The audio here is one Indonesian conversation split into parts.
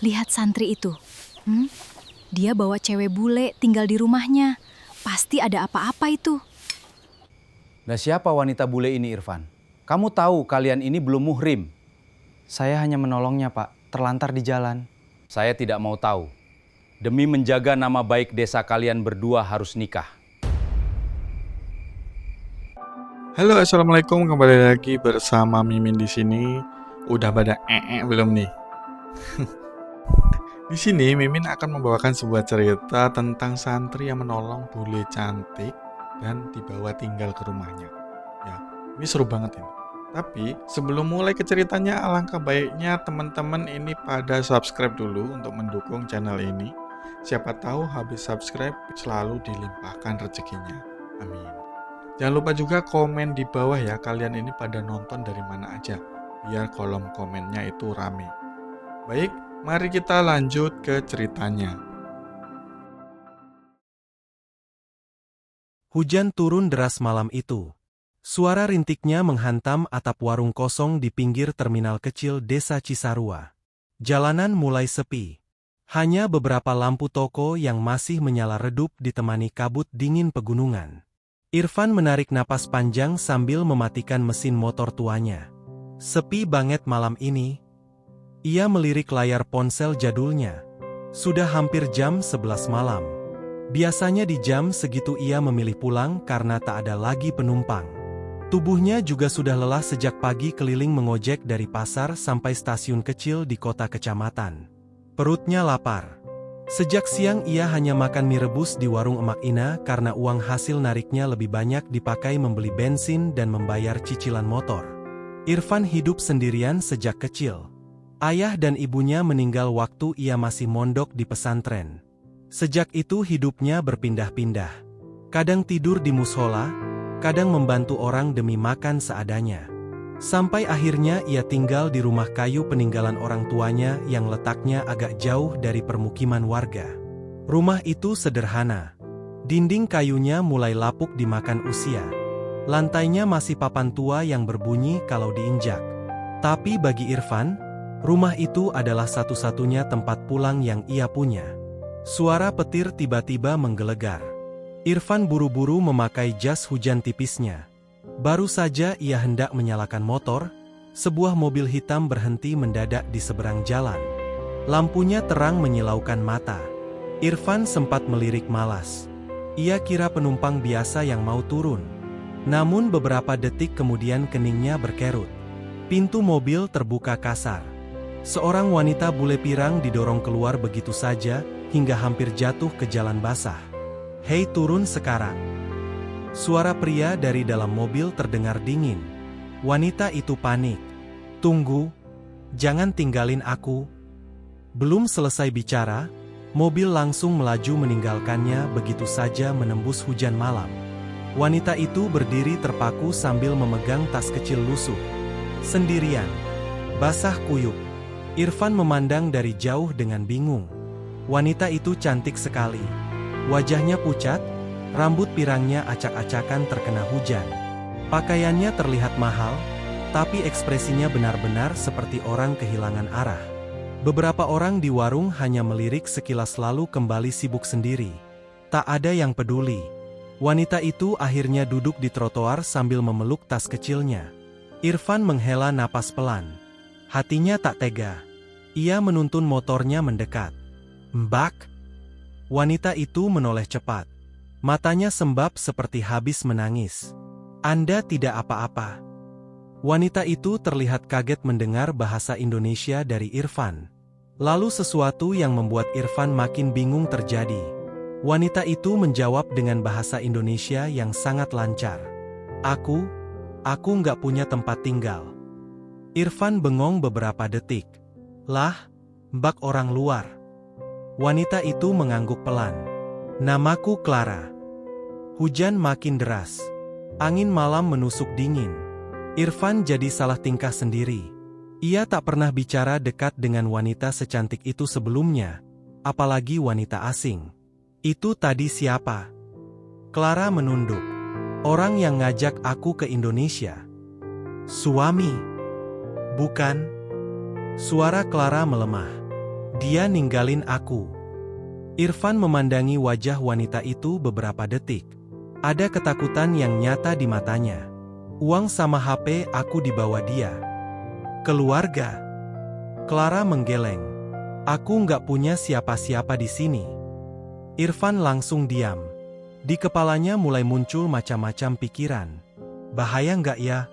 Lihat santri itu. Dia bawa cewek bule tinggal di rumahnya. Pasti ada apa-apa itu. Nah, siapa wanita bule ini, Irfan? Kamu tahu kalian ini belum muhrim. Saya hanya menolongnya, Pak. Terlantar di jalan. Saya tidak mau tahu. Demi menjaga nama baik desa kalian berdua harus nikah. Halo, assalamualaikum, kembali lagi bersama Mimin di sini. Udah pada belum nih? Di sini Mimin akan membawakan sebuah cerita tentang santri yang menolong bule cantik dan dibawa tinggal ke rumahnya. Ya, ini seru banget ini. Tapi sebelum mulai ke ceritanya, alangkah baiknya teman-teman ini pada subscribe dulu untuk mendukung channel ini. Siapa tahu habis subscribe selalu dilimpahkan rezekinya. Amin. Jangan lupa juga komen di bawah ya, kalian ini pada nonton dari mana aja, biar kolom komennya itu rame. Baik, mari kita lanjut ke ceritanya. Hujan turun deras malam itu. Suara rintiknya menghantam atap warung kosong di pinggir terminal kecil desa Cisarua. Jalanan mulai sepi. Hanya beberapa lampu toko yang masih menyala redup ditemani kabut dingin pegunungan. Irfan menarik napas panjang sambil mematikan mesin motor tuanya. Sepi banget malam ini. Ia melirik layar ponsel jadulnya. Sudah hampir jam 11 malam. Biasanya di jam segitu ia memilih pulang karena tak ada lagi penumpang. Tubuhnya juga sudah lelah sejak pagi keliling mengojek dari pasar sampai stasiun kecil di kota kecamatan. Perutnya lapar. Sejak siang ia hanya makan mie rebus di warung Emak Ina karena uang hasil nariknya lebih banyak dipakai membeli bensin dan membayar cicilan motor. Irfan hidup sendirian sejak kecil. Ayah dan ibunya meninggal waktu ia masih mondok di pesantren. Sejak itu hidupnya berpindah-pindah. Kadang tidur di mushola, kadang membantu orang demi makan seadanya. Sampai akhirnya ia tinggal di rumah kayu peninggalan orang tuanya yang letaknya agak jauh dari permukiman warga. Rumah itu sederhana. Dinding kayunya mulai lapuk dimakan usia. Lantainya masih papan tua yang berbunyi kalau diinjak. Tapi bagi Irfan, rumah itu adalah satu-satunya tempat pulang yang ia punya. Suara petir tiba-tiba menggelegar. Irfan buru-buru memakai jas hujan tipisnya. Baru saja ia hendak menyalakan motor, sebuah mobil hitam berhenti mendadak di seberang jalan. Lampunya terang menyilaukan mata. Irfan sempat melirik malas. Ia kira penumpang biasa yang mau turun. Namun beberapa detik kemudian keningnya berkerut. Pintu mobil terbuka kasar. Seorang wanita bule pirang didorong keluar begitu saja, hingga hampir jatuh ke jalan basah. "Hei, turun sekarang." Suara pria dari dalam mobil terdengar dingin. Wanita itu panik. "Tunggu, jangan tinggalin aku." Belum selesai bicara, mobil langsung melaju meninggalkannya begitu saja menembus hujan malam. Wanita itu berdiri terpaku sambil memegang tas kecil lusuh. Sendirian. Basah kuyup. Irfan memandang dari jauh dengan bingung. Wanita itu cantik sekali. Wajahnya pucat, rambut pirangnya acak-acakan terkena hujan. Pakaiannya terlihat mahal, tapi ekspresinya benar-benar seperti orang kehilangan arah. Beberapa orang di warung hanya melirik sekilas lalu kembali sibuk sendiri. Tak ada yang peduli. Wanita itu akhirnya duduk di trotoar sambil memeluk tas kecilnya. Irfan menghela napas pelan. Hatinya tak tega. Ia menuntun motornya mendekat. "Mbak." Wanita itu menoleh cepat. Matanya sembab seperti habis menangis. "Anda tidak apa-apa?" Wanita itu terlihat kaget mendengar bahasa Indonesia dari Irfan. Lalu sesuatu yang membuat Irfan makin bingung terjadi. Wanita itu menjawab dengan bahasa Indonesia yang sangat lancar. Aku nggak punya tempat tinggal." Irfan bengong beberapa detik. "Lah, Mbak orang luar." Wanita itu mengangguk pelan. "Namaku Clara." Hujan makin deras. Angin malam menusuk dingin. Irfan jadi salah tingkah sendiri. Ia tak pernah bicara dekat dengan wanita secantik itu sebelumnya, apalagi wanita asing. "Itu tadi siapa?" Clara menunduk. "Orang yang ngajak aku ke Indonesia." "Suami?" "Bukan." Suara Clara melemah. Dia ninggalin aku. Irfan memandangi wajah wanita itu beberapa detik. Ada ketakutan yang nyata di matanya. Uang sama HP aku dibawa dia. Keluarga. Clara menggeleng. Aku nggak punya siapa-siapa di sini. Irfan langsung diam. Di kepalanya mulai muncul macam-macam pikiran. Bahaya nggak ya?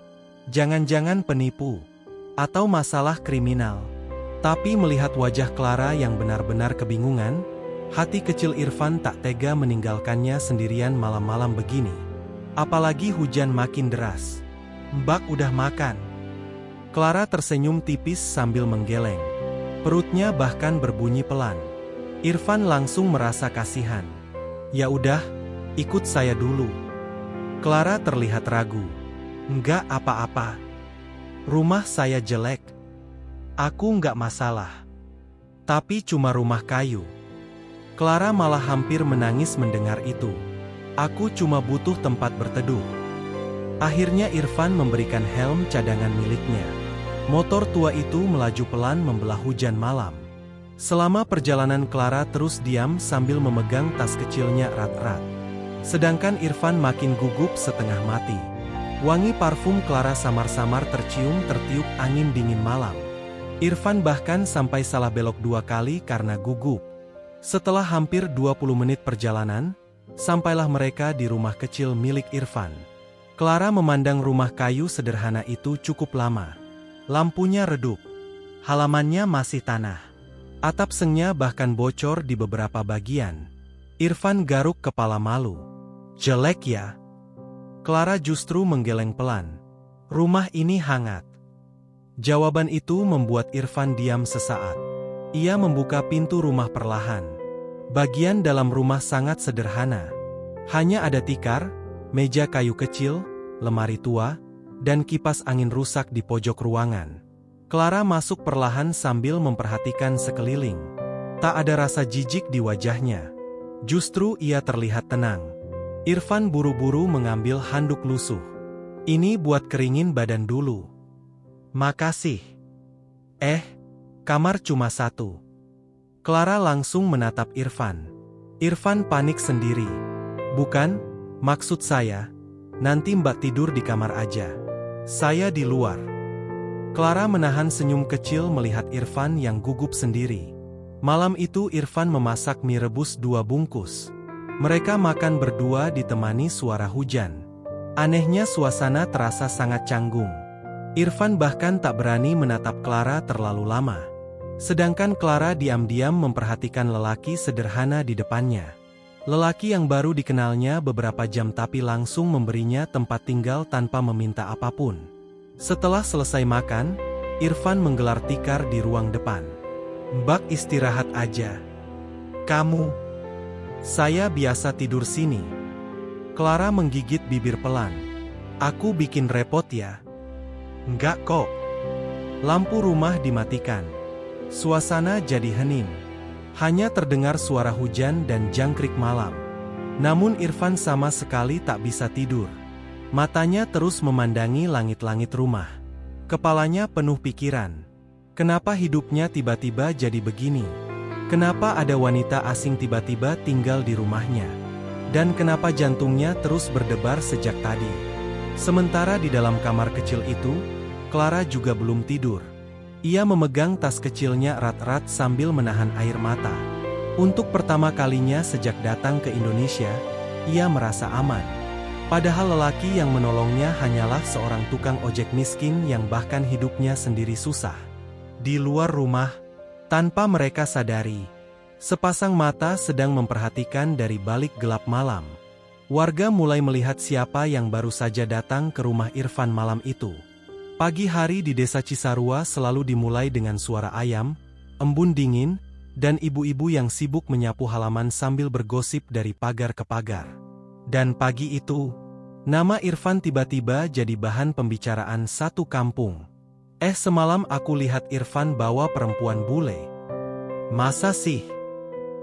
Jangan-jangan penipu. Atau masalah kriminal. Tapi melihat wajah Clara yang benar-benar kebingungan, hati kecil Irfan tak tega meninggalkannya sendirian malam-malam begini. Apalagi hujan makin deras. Mbak udah makan. Clara tersenyum tipis sambil menggeleng. Perutnya bahkan berbunyi pelan. Irfan langsung merasa kasihan. Ya udah, ikut saya dulu. Clara terlihat ragu. Enggak apa-apa. Rumah saya jelek. Aku nggak masalah. Tapi cuma rumah kayu. Clara malah hampir menangis mendengar itu. Aku cuma butuh tempat berteduh. Akhirnya Irfan memberikan helm cadangan miliknya. Motor tua itu melaju pelan membelah hujan malam. Selama perjalanan Clara terus diam sambil memegang tas kecilnya erat-erat. Sedangkan Irfan makin gugup setengah mati. Wangi parfum Clara samar-samar tertiup angin dingin malam. Irfan bahkan sampai salah belok 2 kali karena gugup. Setelah hampir 20 menit perjalanan, sampailah mereka di rumah kecil milik Irfan. Clara memandang rumah kayu sederhana itu cukup lama. Lampunya redup. Halamannya masih tanah. Atap sengnya bahkan bocor di beberapa bagian. Irfan garuk kepala malu. Jelek ya? Clara justru menggeleng pelan. Rumah ini hangat. Jawaban itu membuat Irfan diam sesaat. Ia membuka pintu rumah perlahan. Bagian dalam rumah sangat sederhana. Hanya ada tikar, meja kayu kecil, lemari tua, dan kipas angin rusak di pojok ruangan. Clara masuk perlahan sambil memperhatikan sekeliling. Tak ada rasa jijik di wajahnya. Justru ia terlihat tenang. Irfan buru-buru mengambil handuk lusuh. Ini buat keringin badan dulu. Makasih. Kamar cuma 1. Clara langsung menatap Irfan. Irfan panik sendiri. Bukan, maksud saya, nanti Mbak tidur di kamar aja. Saya di luar. Clara menahan senyum kecil melihat Irfan yang gugup sendiri. Malam itu Irfan memasak mie rebus 2 bungkus. Mereka makan berdua ditemani suara hujan. Anehnya suasana terasa sangat canggung. Irfan bahkan tak berani menatap Clara terlalu lama. Sedangkan Clara diam-diam memperhatikan lelaki sederhana di depannya. Lelaki yang baru dikenalnya beberapa jam tapi langsung memberinya tempat tinggal tanpa meminta apapun. Setelah selesai makan, Irfan menggelar tikar di ruang depan. Mbak istirahat aja. Kamu? Saya biasa tidur sini. Clara menggigit bibir pelan. Aku bikin repot ya? Enggak kok. Lampu rumah dimatikan. Suasana jadi hening. Hanya terdengar suara hujan dan jangkrik malam. Namun Irfan sama sekali tak bisa tidur. Matanya terus memandangi langit-langit rumah. Kepalanya penuh pikiran. Kenapa hidupnya tiba-tiba jadi begini? Kenapa ada wanita asing tiba-tiba tinggal di rumahnya? Dan kenapa jantungnya terus berdebar sejak tadi? Sementara di dalam kamar kecil itu, Clara juga belum tidur. Ia memegang tas kecilnya erat-erat sambil menahan air mata. Untuk pertama kalinya sejak datang ke Indonesia, ia merasa aman. Padahal lelaki yang menolongnya hanyalah seorang tukang ojek miskin yang bahkan hidupnya sendiri susah. Di luar rumah, tanpa mereka sadari, sepasang mata sedang memperhatikan dari balik gelap malam. Warga mulai melihat siapa yang baru saja datang ke rumah Irfan malam itu. Pagi hari di desa Cisarua selalu dimulai dengan suara ayam, embun dingin, dan ibu-ibu yang sibuk menyapu halaman sambil bergosip dari pagar ke pagar. Dan pagi itu, nama Irfan tiba-tiba jadi bahan pembicaraan satu kampung. Semalam aku lihat Irfan bawa perempuan bule. Masa sih?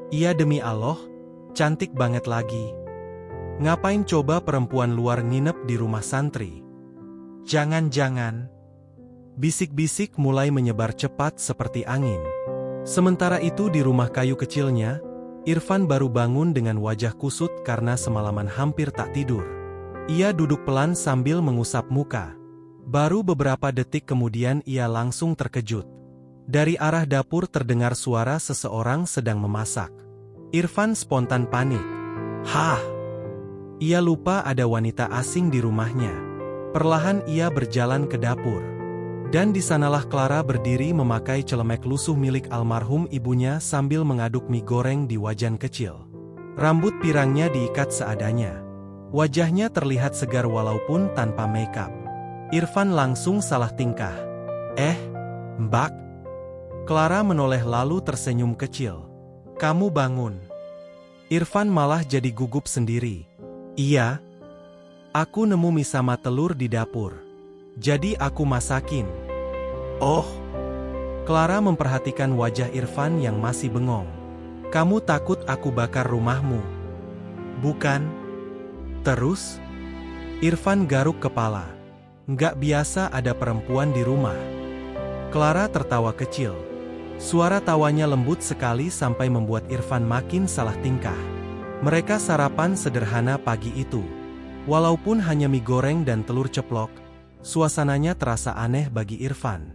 Iya demi Allah, cantik banget lagi. Ngapain coba perempuan luar nginep di rumah santri? Jangan-jangan. Bisik-bisik mulai menyebar cepat seperti angin. Sementara itu di rumah kayu kecilnya, Irfan baru bangun dengan wajah kusut karena semalaman hampir tak tidur. Ia duduk pelan sambil mengusap muka. Baru beberapa detik kemudian ia langsung terkejut. Dari arah dapur terdengar suara seseorang sedang memasak. Irfan spontan panik. Hah! Ia lupa ada wanita asing di rumahnya. Perlahan ia berjalan ke dapur. Dan di sanalah Clara berdiri memakai celemek lusuh milik almarhum ibunya sambil mengaduk mie goreng di wajan kecil. Rambut pirangnya diikat seadanya. Wajahnya terlihat segar walaupun tanpa makeup. Irfan langsung salah tingkah. Mbak? Clara menoleh lalu tersenyum kecil. Kamu bangun. Irfan malah jadi gugup sendiri. Iya. Aku nemu mie sama telur di dapur. Jadi aku masakin. Oh. Clara memperhatikan wajah Irfan yang masih bengong. Kamu takut aku bakar rumahmu? Bukan. Terus? Irfan garuk kepala. Nggak biasa ada perempuan di rumah. Clara tertawa kecil. Suara tawanya lembut sekali sampai membuat Irfan makin salah tingkah. Mereka sarapan sederhana pagi itu. Walaupun hanya mie goreng dan telur ceplok, suasananya terasa aneh bagi Irfan.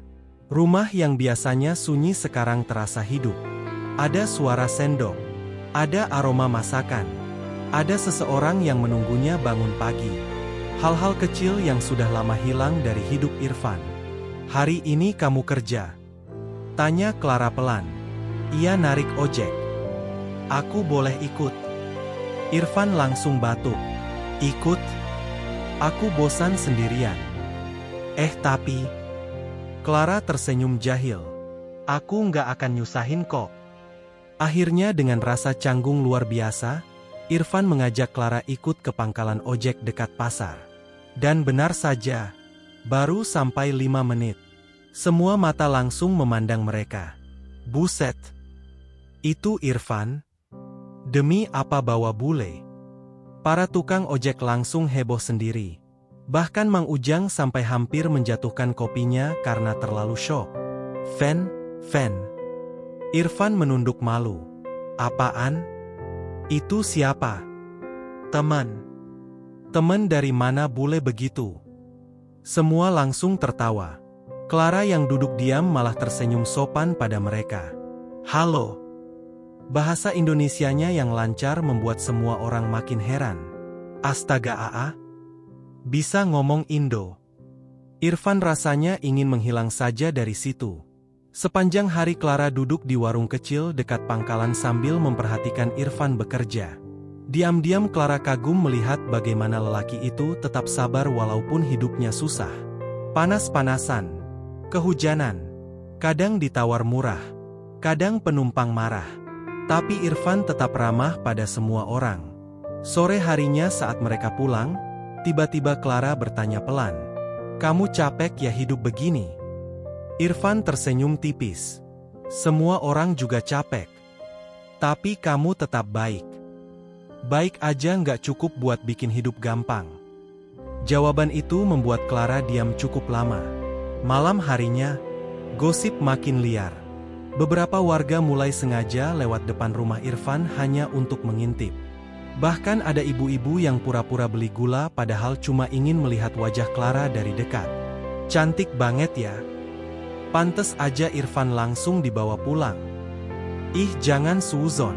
Rumah yang biasanya sunyi sekarang terasa hidup. Ada suara sendok. Ada aroma masakan. Ada seseorang yang menunggunya bangun pagi. Hal-hal kecil yang sudah lama hilang dari hidup Irfan. Hari ini kamu kerja? Tanya Clara pelan. Ia narik ojek. Aku boleh ikut? Irfan langsung batuk. Ikut? Aku bosan sendirian. Tapi... Clara tersenyum jahil. Aku nggak akan nyusahin kok. Akhirnya dengan rasa canggung luar biasa, Irfan mengajak Clara ikut ke pangkalan ojek dekat pasar. Dan benar saja, baru sampai 5 menit. Semua mata langsung memandang mereka. Buset! Itu Irfan? Demi apa bawa bule? Para tukang ojek langsung heboh sendiri. Bahkan Mang Ujang sampai hampir menjatuhkan kopinya karena terlalu syok. Fen. Irfan menunduk malu. Apaan? Itu siapa? Teman dari mana bule begitu? Semua langsung tertawa. Clara yang duduk diam malah tersenyum sopan pada mereka. Halo. Bahasa Indonesianya yang lancar membuat semua orang makin heran. Astaga Aa. Bisa ngomong Indo. Irfan rasanya ingin menghilang saja dari situ. Sepanjang hari Clara duduk di warung kecil dekat pangkalan sambil memperhatikan Irfan bekerja. Diam-diam Clara kagum melihat bagaimana lelaki itu tetap sabar walaupun hidupnya susah. Panas-panasan, kehujanan, kadang ditawar murah, kadang penumpang marah. Tapi Irfan tetap ramah pada semua orang. Sore harinya saat mereka pulang, tiba-tiba Clara bertanya pelan. Kamu capek ya hidup begini? Irfan tersenyum tipis. Semua orang juga capek. Tapi kamu tetap baik. Baik aja nggak cukup buat bikin hidup gampang. Jawaban itu membuat Clara diam cukup lama. Malam harinya, gosip makin liar. Beberapa warga mulai sengaja lewat depan rumah Irfan hanya untuk mengintip. Bahkan ada ibu-ibu yang pura-pura beli gula padahal cuma ingin melihat wajah Clara dari dekat. Cantik banget ya. Pantes aja Irfan langsung dibawa pulang. Ih jangan suuzon.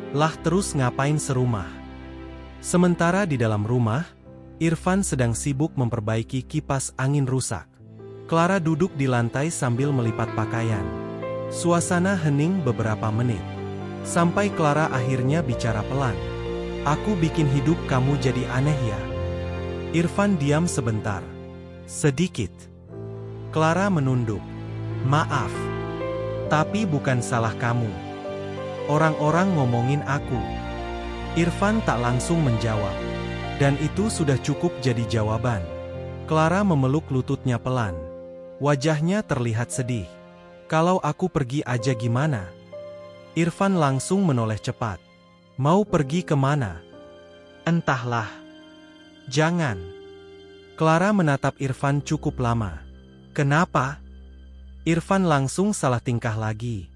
Lah terus ngapain serumah? Sementara di dalam rumah, Irfan sedang sibuk memperbaiki kipas angin rusak. Clara duduk di lantai sambil melipat pakaian. Suasana hening beberapa menit. Sampai Clara akhirnya bicara pelan. Aku bikin hidup kamu jadi aneh ya. Irfan diam sebentar. Sedikit. Clara menunduk. Maaf. Tapi bukan salah kamu. Orang-orang ngomongin aku. Irfan tak langsung menjawab. Dan itu sudah cukup jadi jawaban. Clara memeluk lututnya pelan. Wajahnya terlihat sedih. Kalau aku pergi aja gimana? Irfan langsung menoleh cepat. Mau pergi kemana? Entahlah. Jangan. Clara menatap Irfan cukup lama. Kenapa? Irfan langsung salah tingkah lagi.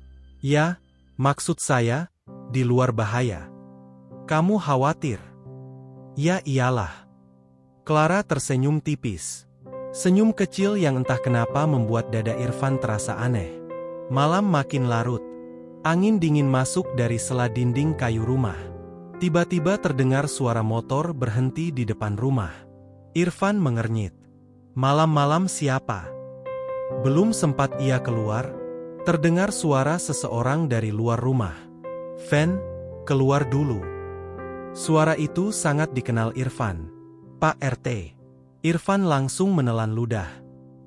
Ya, maksud saya, di luar bahaya. Kamu khawatir? Ya iyalah. Clara tersenyum tipis. Senyum kecil yang entah kenapa membuat dada Irfan terasa aneh. Malam makin larut. Angin dingin masuk dari sela dinding kayu rumah. Tiba-tiba terdengar suara motor berhenti di depan rumah. Irfan mengernyit. Malam-malam siapa? Belum sempat ia keluar, terdengar suara seseorang dari luar rumah. Fen, keluar dulu. Suara itu sangat dikenal Irfan. Pak RT. Irfan langsung menelan ludah.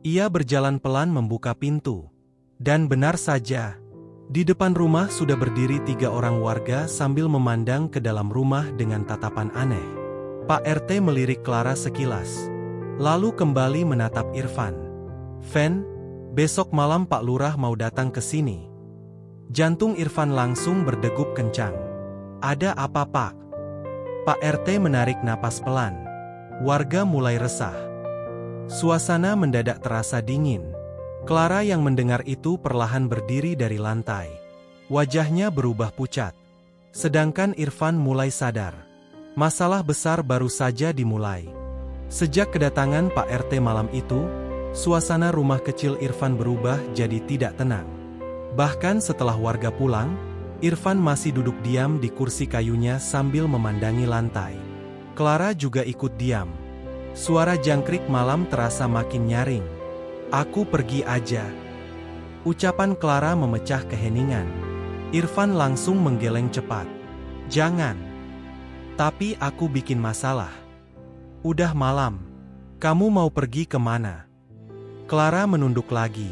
Ia berjalan pelan membuka pintu. Dan benar saja, di depan rumah sudah berdiri 3 orang warga sambil memandang ke dalam rumah dengan tatapan aneh. Pak RT melirik Clara sekilas, lalu kembali menatap Irfan. Fen, besok malam Pak Lurah mau datang ke sini. Jantung Irfan langsung berdegup kencang. Ada apa Pak? Pak RT menarik napas pelan. Warga mulai resah. Suasana mendadak terasa dingin. Clara yang mendengar itu perlahan berdiri dari lantai. Wajahnya berubah pucat. Sedangkan Irfan mulai sadar. Masalah besar baru saja dimulai. Sejak kedatangan Pak RT malam itu, suasana rumah kecil Irfan berubah jadi tidak tenang. Bahkan setelah warga pulang, Irfan masih duduk diam di kursi kayunya sambil memandangi lantai. Clara juga ikut diam. Suara jangkrik malam terasa makin nyaring. Aku pergi aja. Ucapan Clara memecah keheningan. Irfan langsung menggeleng cepat. Jangan. Tapi aku bikin masalah. Udah malam. Kamu mau pergi kemana? Clara menunduk lagi.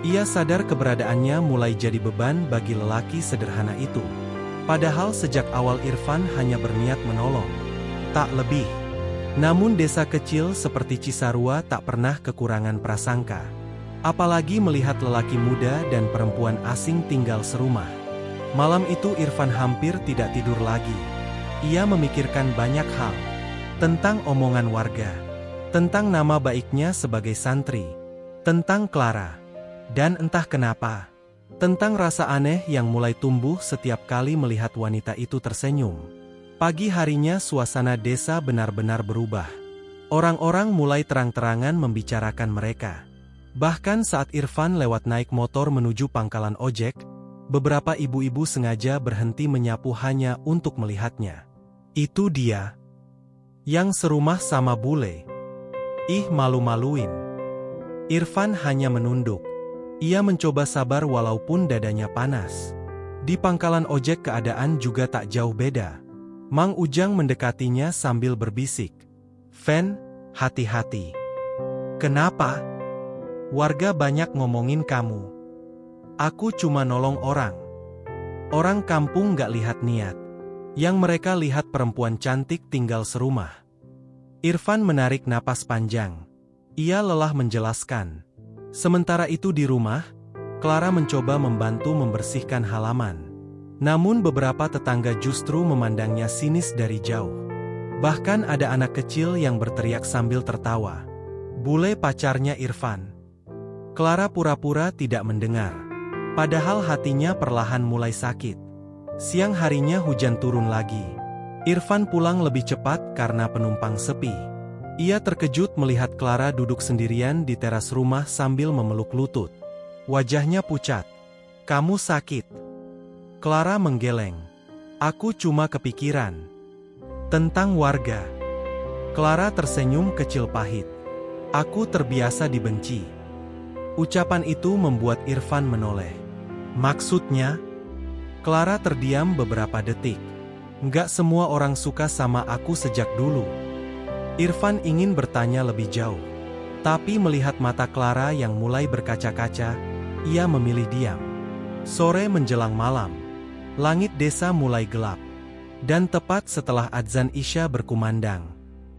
Ia sadar keberadaannya mulai jadi beban bagi lelaki sederhana itu. Padahal sejak awal Irfan hanya berniat menolong. Tak lebih. Namun desa kecil seperti Cisarua tak pernah kekurangan prasangka. Apalagi melihat lelaki muda dan perempuan asing tinggal serumah. Malam itu Irfan hampir tidak tidur lagi. Ia memikirkan banyak hal. Tentang omongan warga. Tentang nama baiknya sebagai santri. Tentang Clara. Dan entah kenapa. Tentang rasa aneh yang mulai tumbuh setiap kali melihat wanita itu tersenyum. Pagi harinya suasana desa benar-benar berubah. Orang-orang mulai terang-terangan membicarakan mereka. Bahkan saat Irfan lewat naik motor menuju pangkalan ojek, beberapa ibu-ibu sengaja berhenti menyapu hanya untuk melihatnya. Itu dia. Yang serumah sama bule. Ih malu-maluin. Irfan hanya menunduk. Ia mencoba sabar walaupun dadanya panas. Di pangkalan ojek keadaan juga tak jauh beda. Mang Ujang mendekatinya sambil berbisik. Fen, hati-hati. Kenapa? Warga banyak ngomongin kamu. Aku cuma nolong orang. Orang kampung gak lihat niat. Yang mereka lihat perempuan cantik tinggal serumah. Irfan menarik napas panjang. Ia lelah menjelaskan. Sementara itu di rumah, Clara mencoba membantu membersihkan halaman. Namun beberapa tetangga justru memandangnya sinis dari jauh. Bahkan ada anak kecil yang berteriak sambil tertawa. Bule pacarnya Irfan. Clara pura-pura tidak mendengar. Padahal hatinya perlahan mulai sakit. Siang harinya hujan turun lagi. Irfan pulang lebih cepat karena penumpang sepi. Ia terkejut melihat Clara duduk sendirian di teras rumah sambil memeluk lutut. Wajahnya pucat. Kamu sakit? Clara menggeleng. Aku cuma kepikiran. Tentang warga. Clara tersenyum kecil pahit. Aku terbiasa dibenci. Ucapan itu membuat Irfan menoleh. Maksudnya? Clara terdiam beberapa detik. Nggak semua orang suka sama aku sejak dulu. Irfan ingin bertanya lebih jauh. Tapi melihat mata Clara yang mulai berkaca-kaca, ia memilih diam. Sore menjelang malam. Langit desa mulai gelap. Dan tepat setelah adzan Isya berkumandang,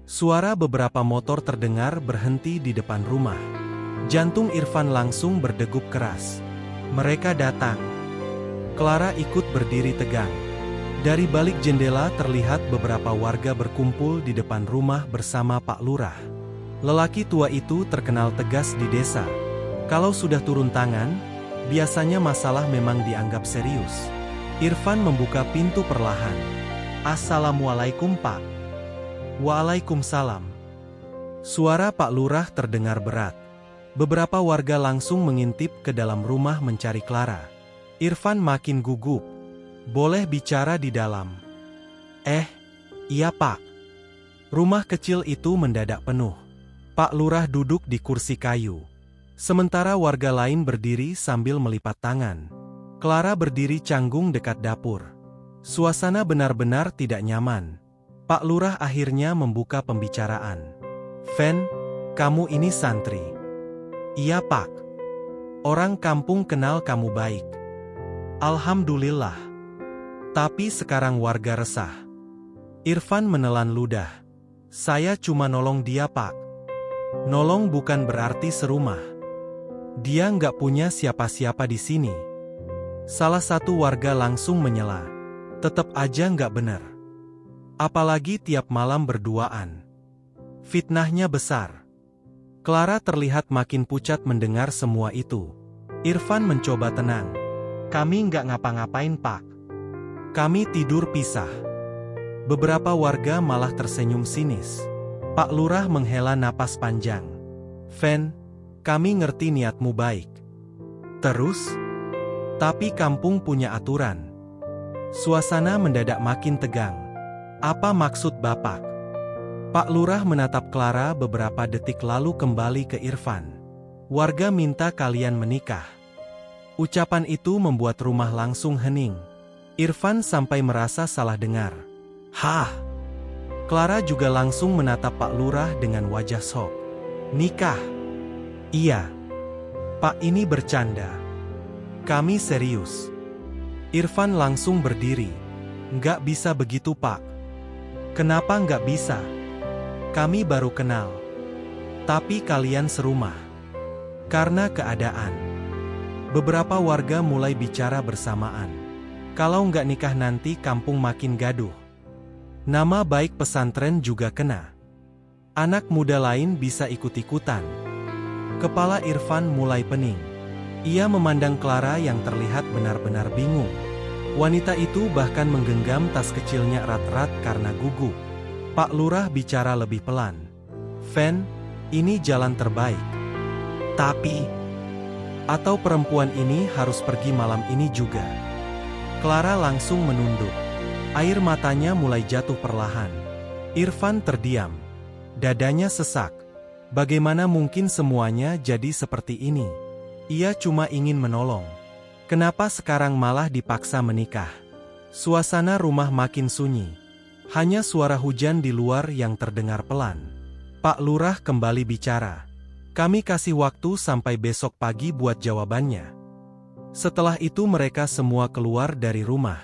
suara beberapa motor terdengar berhenti di depan rumah. Jantung Irfan langsung berdegup keras. Mereka datang. Clara ikut berdiri tegang. Dari balik jendela terlihat beberapa warga berkumpul di depan rumah bersama Pak Lurah. Lelaki tua itu terkenal tegas di desa. Kalau sudah turun tangan, Biasanya masalah memang dianggap serius. Irfan membuka pintu perlahan. "Assalamualaikum, Pak." "Waalaikumsalam." Suara Pak Lurah terdengar berat. Beberapa warga langsung mengintip ke dalam rumah mencari Clara. Irfan makin gugup. "Boleh bicara di dalam?" Iya, Pak." Rumah kecil itu mendadak penuh. Pak Lurah duduk di kursi kayu. Sementara warga lain berdiri sambil melipat tangan. Clara berdiri canggung dekat dapur. Suasana benar-benar tidak nyaman. Pak Lurah akhirnya membuka pembicaraan. "Fen, kamu ini santri?" "Iya, Pak. Orang kampung kenal kamu baik." "Alhamdulillah. Tapi sekarang warga resah." Irfan menelan ludah. "Saya cuma nolong dia, Pak." "Nolong bukan berarti serumah. Dia nggak punya siapa-siapa di sini." Salah satu warga langsung menyela. "Tetep aja nggak bener. Apalagi tiap malam berduaan. Fitnahnya besar." Clara terlihat makin pucat mendengar semua itu. Irfan mencoba tenang. "Kami nggak ngapa-ngapain, Pak. Kami tidur pisah." Beberapa warga malah tersenyum sinis. Pak Lurah menghela napas panjang. "Fen, kami ngerti niatmu baik. Terus? Tapi kampung punya aturan." Suasana mendadak makin tegang. "Apa maksud Bapak?" Pak Lurah menatap Clara beberapa detik lalu kembali ke Irfan. "Warga minta kalian menikah." Ucapan itu membuat rumah langsung hening. Irfan sampai merasa salah dengar. "Hah?" Clara juga langsung menatap Pak Lurah dengan wajah shock. "Nikah?" "Iya. Pak, ini bercanda. Kami serius." Irfan langsung berdiri. "Nggak bisa begitu, Pak." "Kenapa nggak bisa? Kami baru kenal. Tapi kalian serumah." "Karena keadaan." Beberapa warga mulai bicara bersamaan. "Kalau nggak nikah nanti kampung makin gaduh. Nama baik pesantren juga kena. Anak muda lain bisa ikut-ikutan." Kepala Irfan mulai pening. Ia memandang Clara yang terlihat benar-benar bingung. Wanita itu bahkan menggenggam tas kecilnya erat-erat karena gugup. Pak Lurah bicara lebih pelan. "Fen, ini jalan terbaik. Tapi, atau perempuan ini harus pergi malam ini juga." Clara langsung menunduk. Air matanya mulai jatuh perlahan. Irfan terdiam. Dadanya sesak. Bagaimana mungkin semuanya jadi seperti ini? Ia cuma ingin menolong. Kenapa sekarang malah dipaksa menikah? Suasana rumah makin sunyi. Hanya suara hujan di luar yang terdengar pelan. Pak Lurah kembali bicara. "Kami kasih waktu sampai besok pagi buat jawabannya." Setelah itu mereka semua keluar dari rumah,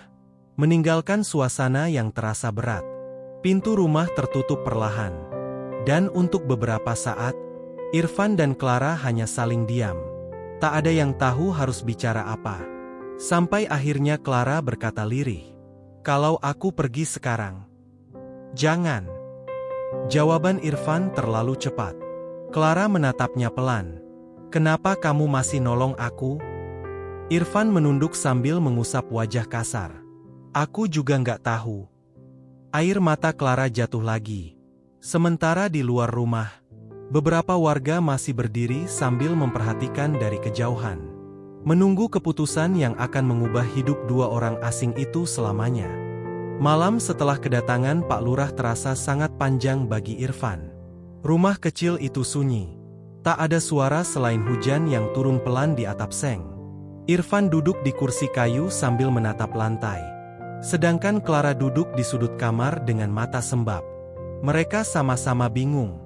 meninggalkan suasana yang terasa berat. Pintu rumah tertutup perlahan. Dan untuk beberapa saat, Irfan dan Clara hanya saling diam. Tak ada yang tahu harus bicara apa. Sampai akhirnya Clara berkata lirih, "Kalau aku pergi sekarang?" "Jangan." Jawaban Irfan terlalu cepat. Clara menatapnya pelan. "Kenapa kamu masih nolong aku?" Irfan menunduk sambil mengusap wajah kasar. "Aku juga nggak tahu." Air mata Clara jatuh lagi. Sementara di luar rumah, beberapa warga masih berdiri sambil memperhatikan dari kejauhan. Menunggu keputusan yang akan mengubah hidup dua orang asing itu selamanya. Malam setelah kedatangan Pak Lurah terasa sangat panjang bagi Irfan. Rumah kecil itu sunyi. Tak ada suara selain hujan yang turun pelan di atap seng. Irfan duduk di kursi kayu sambil menatap lantai. Sedangkan Clara duduk di sudut kamar dengan mata sembab. Mereka sama-sama bingung.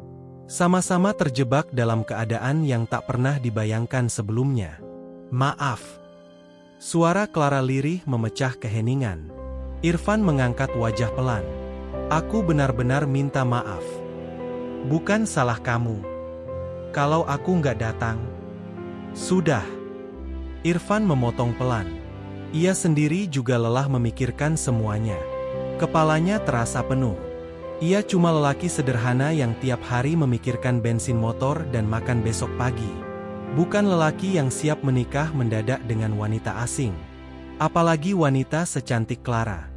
Sama-sama terjebak dalam keadaan yang tak pernah dibayangkan sebelumnya. "Maaf." Suara Clara lirih memecah keheningan. Irfan mengangkat wajah pelan. "Aku benar-benar minta maaf. Bukan salah kamu. Kalau aku nggak datang..." "Sudah." Irfan memotong pelan. Ia sendiri juga lelah memikirkan semuanya. Kepalanya terasa penuh. Ia cuma lelaki sederhana yang tiap hari memikirkan bensin motor dan makan besok pagi. Bukan lelaki yang siap menikah mendadak dengan wanita asing. Apalagi wanita secantik Clara.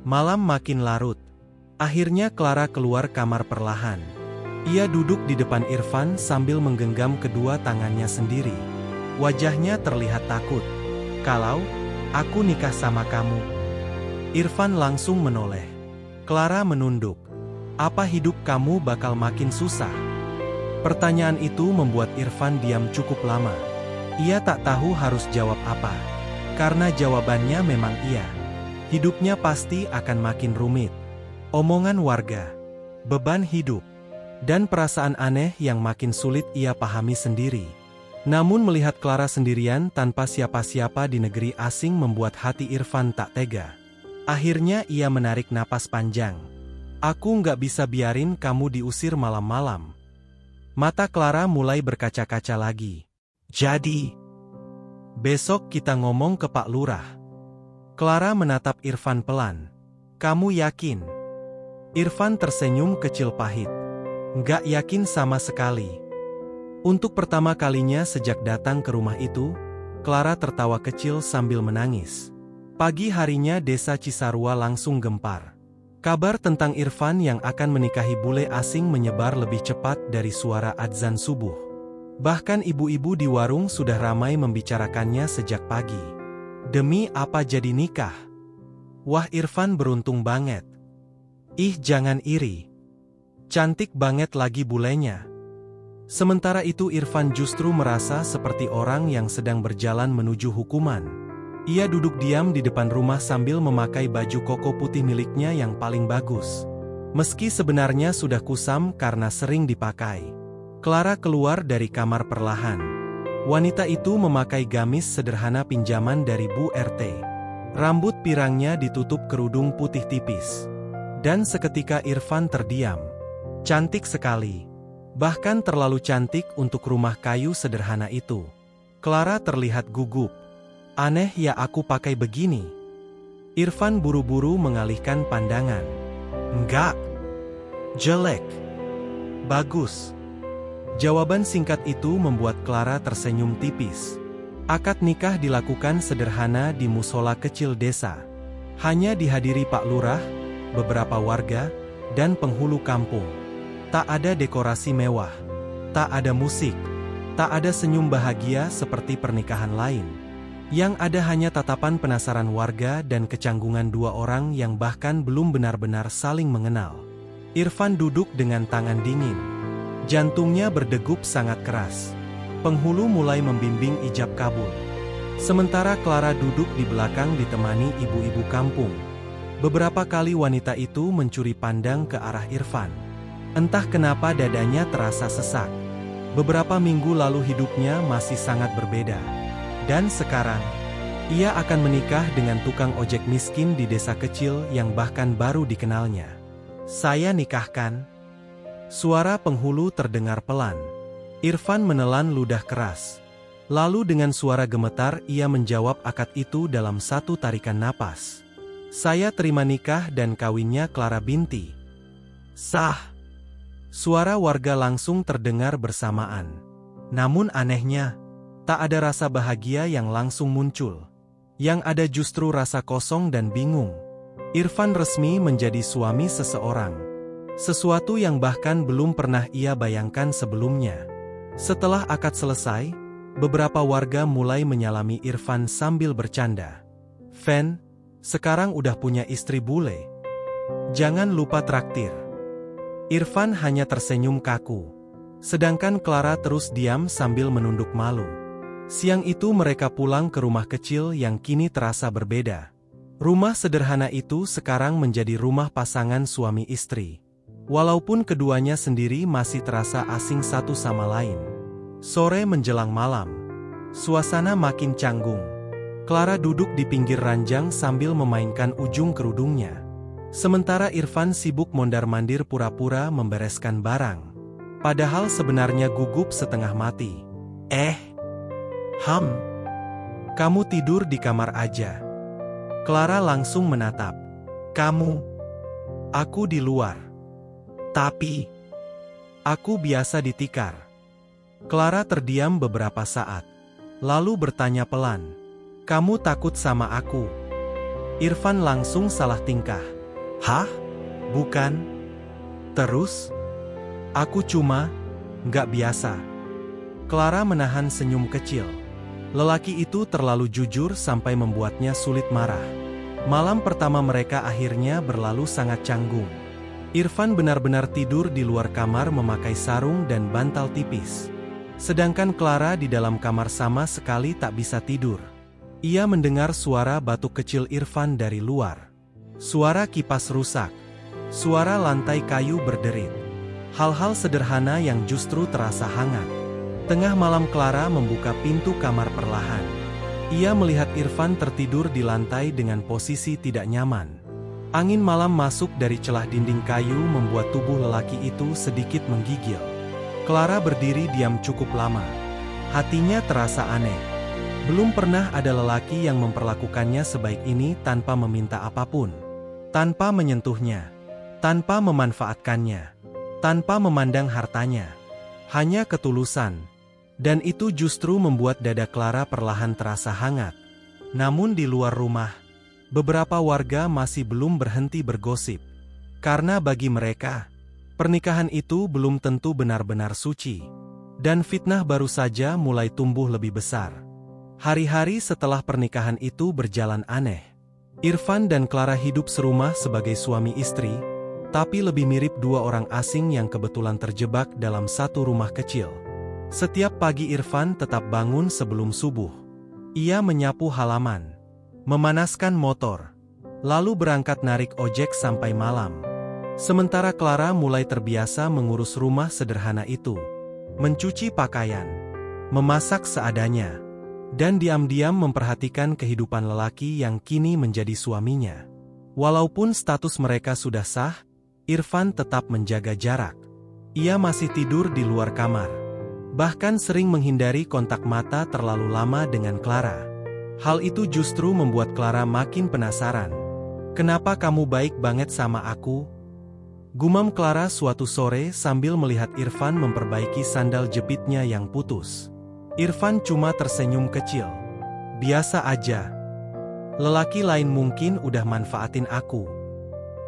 Malam makin larut. Akhirnya Clara keluar kamar perlahan. Ia duduk di depan Irfan sambil menggenggam kedua tangannya sendiri. Wajahnya terlihat takut. "Kalau aku nikah sama kamu?" Irfan langsung menoleh. Clara menunduk. "Apa hidup kamu bakal makin susah?" Pertanyaan itu membuat Irfan diam cukup lama. Ia tak tahu harus jawab apa. Karena jawabannya memang iya. Hidupnya pasti akan makin rumit. Omongan warga, beban hidup, dan perasaan aneh yang makin sulit ia pahami sendiri. Namun melihat Clara sendirian tanpa siapa-siapa di negeri asing membuat hati Irfan tak tega. Akhirnya ia menarik napas panjang. "Aku nggak bisa biarin kamu diusir malam-malam." Mata Clara mulai berkaca-kaca lagi. "Jadi, besok kita ngomong ke Pak Lurah." Clara menatap Irfan pelan. "Kamu yakin?" Irfan tersenyum kecil pahit. "Nggak yakin sama sekali." Untuk pertama kalinya sejak datang ke rumah itu, Clara tertawa kecil sambil menangis. Pagi harinya desa Cisarua langsung gempar. Kabar tentang Irfan yang akan menikahi bule asing menyebar lebih cepat dari suara adzan subuh. Bahkan ibu-ibu di warung sudah ramai membicarakannya sejak pagi. Demi apa jadi nikah? Wah, Irfan beruntung banget. Ih, jangan iri. Cantik banget lagi bulenya. Sementara itu Irfan justru merasa seperti orang yang sedang berjalan menuju hukuman. Ia duduk diam di depan rumah sambil memakai baju koko putih miliknya yang paling bagus. Meski sebenarnya sudah kusam karena sering dipakai. Clara keluar dari kamar perlahan. Wanita itu memakai gamis sederhana pinjaman dari Bu RT. Rambut pirangnya ditutup kerudung putih tipis. Dan seketika Irfan terdiam. Cantik sekali. Bahkan terlalu cantik untuk rumah kayu sederhana itu. Clara terlihat gugup. "Aneh ya aku pakai begini." Irfan buru-buru mengalihkan pandangan. "Enggak. Jelek. Bagus." Jawaban singkat itu membuat Clara tersenyum tipis. Akad nikah dilakukan sederhana di musola kecil desa. Hanya dihadiri Pak Lurah, beberapa warga, dan penghulu kampung. Tak ada dekorasi mewah, tak ada musik, tak ada senyum bahagia seperti pernikahan lain. Yang ada hanya tatapan penasaran warga dan kecanggungan dua orang yang bahkan belum benar-benar saling mengenal. Irfan duduk dengan tangan dingin. Jantungnya berdegup sangat keras. Penghulu mulai membimbing ijab kabul. Sementara Clara duduk di belakang ditemani ibu-ibu kampung. Beberapa kali wanita itu mencuri pandang ke arah Irfan. Entah kenapa dadanya terasa sesak. Beberapa minggu lalu hidupnya masih sangat berbeda. Dan sekarang, ia akan menikah dengan tukang ojek miskin di desa kecil yang bahkan baru dikenalnya. "Saya nikahkan." Suara penghulu terdengar pelan. Irfan menelan ludah keras. Lalu dengan suara gemetar ia menjawab akad itu dalam satu tarikan napas. "Saya terima nikah dan kawinnya Clara binti." "Sah." Suara warga langsung terdengar bersamaan. Namun anehnya, tak ada rasa bahagia yang langsung muncul. Yang ada justru rasa kosong dan bingung. Irfan resmi menjadi suami seseorang. Sesuatu yang bahkan belum pernah ia bayangkan sebelumnya. Setelah akad selesai, beberapa warga mulai menyalami Irfan sambil bercanda. "Fen, sekarang udah punya istri bule. Jangan lupa traktir." Irfan hanya tersenyum kaku. Sedangkan Clara terus diam sambil menunduk malu. Siang itu mereka pulang ke rumah kecil yang kini terasa berbeda. Rumah sederhana itu sekarang menjadi rumah pasangan suami istri. Walaupun keduanya sendiri masih terasa asing satu sama lain. Sore menjelang malam. Suasana makin canggung. Clara duduk di pinggir ranjang sambil memainkan ujung kerudungnya. Sementara Irfan sibuk mondar-mandir pura-pura membereskan barang. Padahal sebenarnya gugup setengah mati. Kamu tidur di kamar aja." Clara langsung menatap. "Kamu?" "Aku di luar. Tapi, aku biasa ditikar." Clara terdiam beberapa saat, lalu bertanya pelan, "Kamu takut sama aku?" Irfan langsung salah tingkah. "Hah? Bukan." Terus, "Aku cuma nggak biasa." Clara menahan senyum kecil. Lelaki itu terlalu jujur sampai membuatnya sulit marah. Malam pertama mereka akhirnya berlalu sangat canggung. Irfan benar-benar tidur di luar kamar memakai sarung dan bantal tipis. Sedangkan Clara di dalam kamar sama sekali tak bisa tidur. Ia mendengar suara batuk kecil Irfan dari luar. Suara kipas rusak. Suara lantai kayu berderit. Hal-hal sederhana yang justru terasa hangat. Tengah malam Clara membuka pintu kamar perlahan. Ia melihat Irfan tertidur di lantai dengan posisi tidak nyaman. Angin malam masuk dari celah dinding kayu membuat tubuh lelaki itu sedikit menggigil. Clara berdiri diam cukup lama. Hatinya terasa aneh. Belum pernah ada lelaki yang memperlakukannya sebaik ini tanpa meminta apapun. Tanpa menyentuhnya. Tanpa memanfaatkannya. Tanpa memandang hartanya. Hanya ketulusan. Dan itu justru membuat dada Clara perlahan terasa hangat. Namun di luar rumah, beberapa warga masih belum berhenti bergosip. Karena bagi mereka, pernikahan itu belum tentu benar-benar suci. Dan fitnah baru saja mulai tumbuh lebih besar. Hari-hari setelah pernikahan itu berjalan aneh. Irfan dan Clara hidup serumah sebagai suami istri, tapi lebih mirip dua orang asing yang kebetulan terjebak dalam satu rumah kecil. Setiap pagi Irfan tetap bangun sebelum subuh. Ia menyapu halaman, memanaskan motor, lalu berangkat narik ojek sampai malam. Sementara Clara mulai terbiasa mengurus rumah sederhana itu, mencuci pakaian, memasak seadanya, dan diam-diam memperhatikan kehidupan lelaki yang kini menjadi suaminya. Walaupun status mereka sudah sah, Irfan tetap menjaga jarak. Ia masih tidur di luar kamar, bahkan sering menghindari kontak mata terlalu lama dengan Clara. Hal itu justru membuat Clara makin penasaran. "Kenapa kamu baik banget sama aku?" gumam Clara suatu sore sambil melihat Irfan memperbaiki sandal jepitnya yang putus. Irfan cuma tersenyum kecil. "Biasa aja. Lelaki lain mungkin udah manfaatin aku."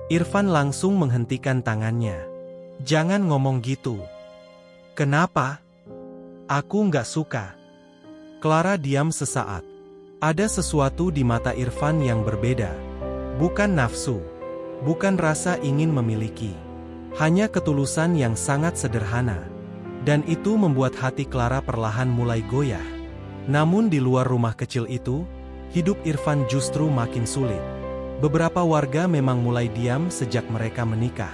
Irfan langsung menghentikan tangannya. "Jangan ngomong gitu." "Kenapa?" "Aku nggak suka." Clara diam sesaat. Ada sesuatu di mata Irfan yang berbeda. Bukan nafsu. Bukan rasa ingin memiliki. Hanya ketulusan yang sangat sederhana. Dan itu membuat hati Clara perlahan mulai goyah. Namun di luar rumah kecil itu, hidup Irfan justru makin sulit. Beberapa warga memang mulai diam sejak mereka menikah.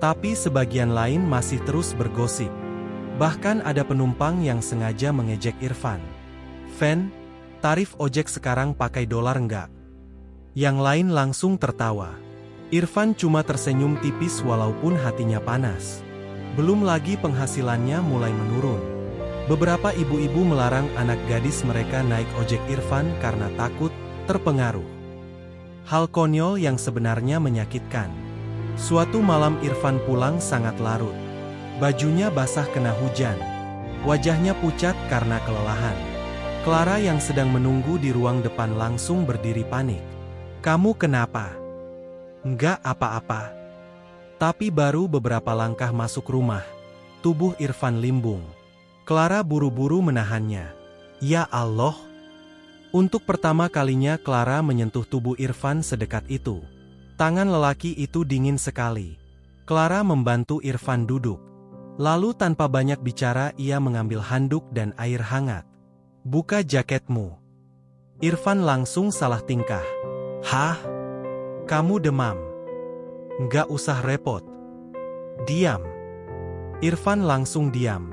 Tapi sebagian lain masih terus bergosip. Bahkan ada penumpang yang sengaja mengejek Irfan. "Fen, tarif ojek sekarang pakai dolar enggak?" Yang lain langsung tertawa. Irfan cuma tersenyum tipis walaupun hatinya panas. Belum lagi penghasilannya mulai menurun. Beberapa ibu-ibu melarang anak gadis mereka naik ojek Irfan karena takut terpengaruh. Hal konyol yang sebenarnya menyakitkan. Suatu malam Irfan pulang sangat larut. Bajunya basah kena hujan. Wajahnya pucat karena kelelahan. Clara yang sedang menunggu di ruang depan langsung berdiri panik. "Kamu kenapa?" "Enggak apa-apa." Tapi baru beberapa langkah masuk rumah, tubuh Irfan limbung. Clara buru-buru menahannya. Ya Allah! Untuk pertama kalinya Clara menyentuh tubuh Irfan sedekat itu. Tangan lelaki itu dingin sekali. Clara membantu Irfan duduk. Lalu tanpa banyak bicara ia mengambil handuk dan air hangat. "Buka jaketmu." Irfan langsung salah tingkah. "Hah? Kamu demam? Nggak usah repot. Diam." Irfan langsung diam.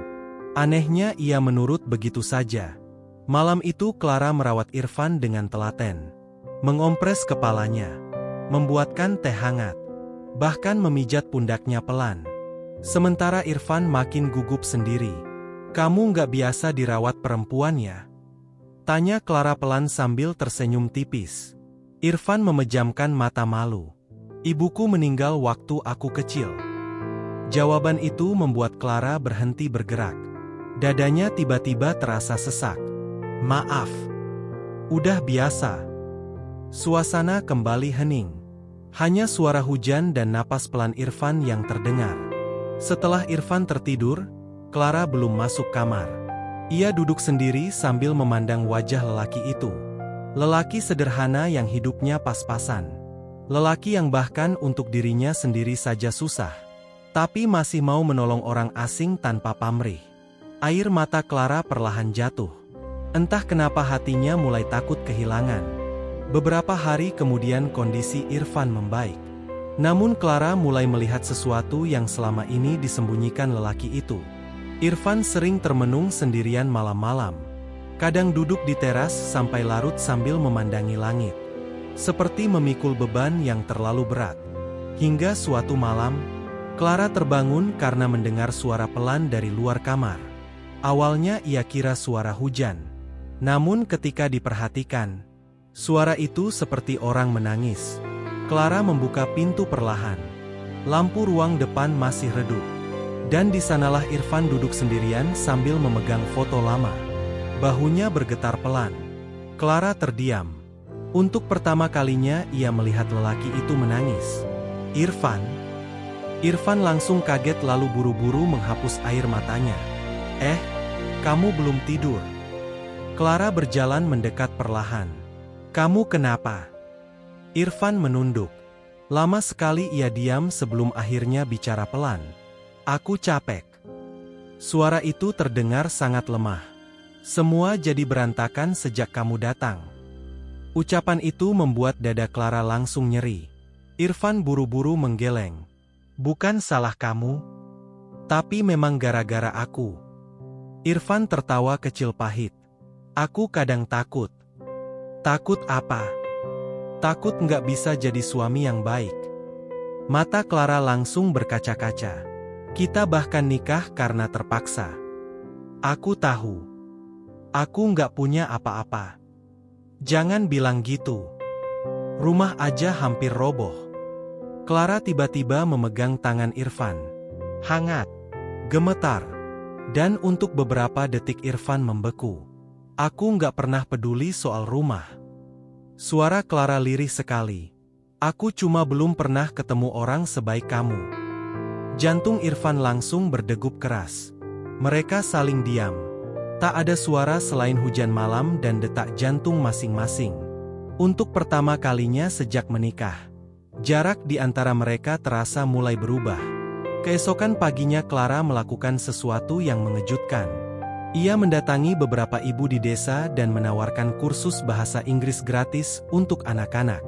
Anehnya ia menurut begitu saja. Malam itu Clara merawat Irfan dengan telaten. Mengompres kepalanya. Membuatkan teh hangat. Bahkan memijat pundaknya pelan. Sementara Irfan makin gugup sendiri. "Kamu nggak biasa dirawat perempuan ya?" tanya Clara pelan sambil tersenyum tipis. Irfan memejamkan mata malu. "Ibuku meninggal waktu aku kecil." Jawaban itu membuat Clara berhenti bergerak. Dadanya tiba-tiba terasa sesak. Maaf. Udah biasa. Suasana kembali hening. Hanya suara hujan dan napas pelan Irfan yang terdengar. Setelah Irfan tertidur, Clara belum masuk kamar. Ia duduk sendiri sambil memandang wajah lelaki itu. Lelaki sederhana yang hidupnya pas-pasan. Lelaki yang bahkan untuk dirinya sendiri saja susah. Tapi masih mau menolong orang asing tanpa pamrih. Air mata Clara perlahan jatuh. Entah kenapa hatinya mulai takut kehilangan. Beberapa hari kemudian kondisi Irfan membaik. Namun Clara mulai melihat sesuatu yang selama ini disembunyikan lelaki itu. Irfan sering termenung sendirian malam-malam. Kadang duduk di teras sampai larut sambil memandangi langit. Seperti memikul beban yang terlalu berat. Hingga suatu malam, Clara terbangun karena mendengar suara pelan dari luar kamar. Awalnya ia kira suara hujan. Namun ketika diperhatikan, suara itu seperti orang menangis. Clara membuka pintu perlahan. Lampu ruang depan masih redup. Dan di sanalah Irfan duduk sendirian sambil memegang foto lama. Bahunya bergetar pelan. Clara terdiam. Untuk pertama kalinya ia melihat lelaki itu menangis. Irfan? Irfan langsung kaget lalu buru-buru menghapus air matanya. Kamu belum tidur. Clara berjalan mendekat perlahan. Kamu kenapa? Irfan menunduk. Lama sekali ia diam sebelum akhirnya bicara pelan. Aku capek. Suara itu terdengar sangat lemah. Semua jadi berantakan sejak kamu datang. Ucapan itu membuat dada Clara langsung nyeri. Irfan buru-buru menggeleng. Bukan salah kamu, tapi memang gara-gara aku. Irfan tertawa kecil pahit. Aku kadang takut. Takut apa? Takut nggak bisa jadi suami yang baik. Mata Clara langsung berkaca-kaca. Kita bahkan nikah karena terpaksa. Aku tahu. Aku nggak punya apa-apa. Jangan bilang gitu. Rumah aja hampir roboh. Clara tiba-tiba memegang tangan Irfan. Hangat. Gemetar. Dan untuk beberapa detik Irfan membeku. Aku nggak pernah peduli soal rumah. Suara Clara lirih sekali. Aku cuma belum pernah ketemu orang sebaik kamu. Jantung Irfan langsung berdegup keras. Mereka saling diam. Tak ada suara selain hujan malam dan detak jantung masing-masing. Untuk pertama kalinya sejak menikah, jarak di antara mereka terasa mulai berubah. Keesokan paginya Clara melakukan sesuatu yang mengejutkan. Ia mendatangi beberapa ibu di desa dan menawarkan kursus bahasa Inggris gratis untuk anak-anak.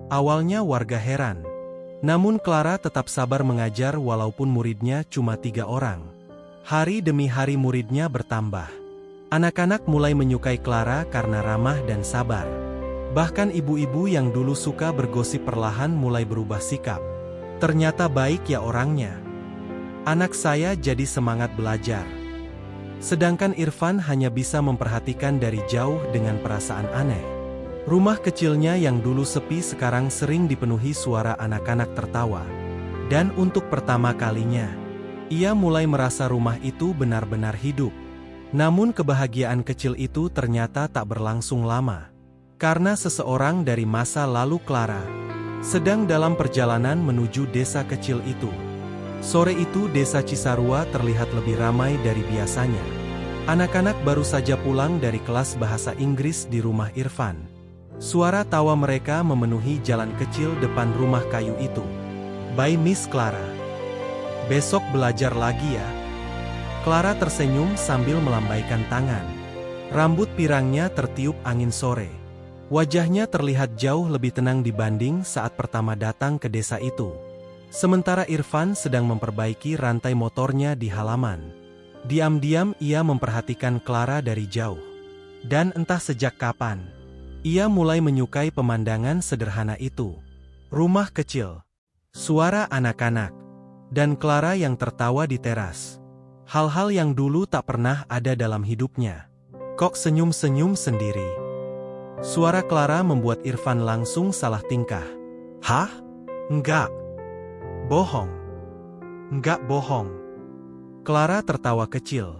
Awalnya warga heran. Namun Clara tetap sabar mengajar walaupun muridnya cuma 3 orang. Hari demi hari muridnya bertambah. Anak-anak mulai menyukai Clara karena ramah dan sabar. Bahkan ibu-ibu yang dulu suka bergosip perlahan mulai berubah sikap. Ternyata baik ya orangnya. Anak saya jadi semangat belajar. Sedangkan Irfan hanya bisa memperhatikan dari jauh dengan perasaan aneh. Rumah kecilnya yang dulu sepi sekarang sering dipenuhi suara anak-anak tertawa. Dan untuk pertama kalinya, ia mulai merasa rumah itu benar-benar hidup. Namun kebahagiaan kecil itu ternyata tak berlangsung lama. Karena seseorang dari masa lalu Clara sedang dalam perjalanan menuju desa kecil itu. Sore itu desa Cisarua terlihat lebih ramai dari biasanya. Anak-anak baru saja pulang dari kelas bahasa Inggris di rumah Irfan. Suara tawa mereka memenuhi jalan kecil depan rumah kayu itu. Bye Miss Clara. Besok belajar lagi ya. Clara tersenyum sambil melambaikan tangan. Rambut pirangnya tertiup angin sore. Wajahnya terlihat jauh lebih tenang dibanding saat pertama datang ke desa itu. Sementara Irfan sedang memperbaiki rantai motornya di halaman. Diam-diam ia memperhatikan Clara dari jauh. Dan entah sejak kapan, ia mulai menyukai pemandangan sederhana itu. Rumah kecil, suara anak-anak, dan Clara yang tertawa di teras. Hal-hal yang dulu tak pernah ada dalam hidupnya. Kok senyum-senyum sendiri? Suara Clara membuat Irfan langsung salah tingkah. Hah? Enggak. Bohong. Enggak bohong. Clara tertawa kecil.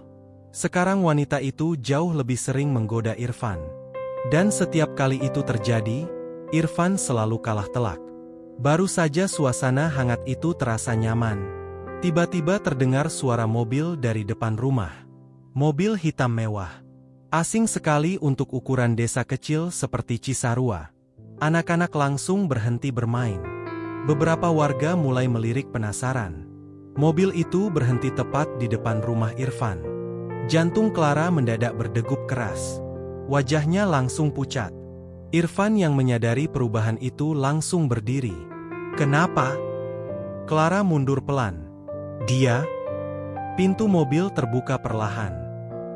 Sekarang wanita itu jauh lebih sering menggoda Irfan. Dan setiap kali itu terjadi, Irfan selalu kalah telak. Baru saja suasana hangat itu terasa nyaman. Tiba-tiba terdengar suara mobil dari depan rumah. Mobil hitam mewah. Asing sekali untuk ukuran desa kecil seperti Cisarua. Anak-anak langsung berhenti bermain. Beberapa warga mulai melirik penasaran. Mobil itu berhenti tepat di depan rumah Irfan. Jantung Clara mendadak berdegup keras. Wajahnya langsung pucat. Irfan yang menyadari perubahan itu langsung berdiri. "Kenapa?" Clara mundur pelan. "Dia?" Pintu mobil terbuka perlahan.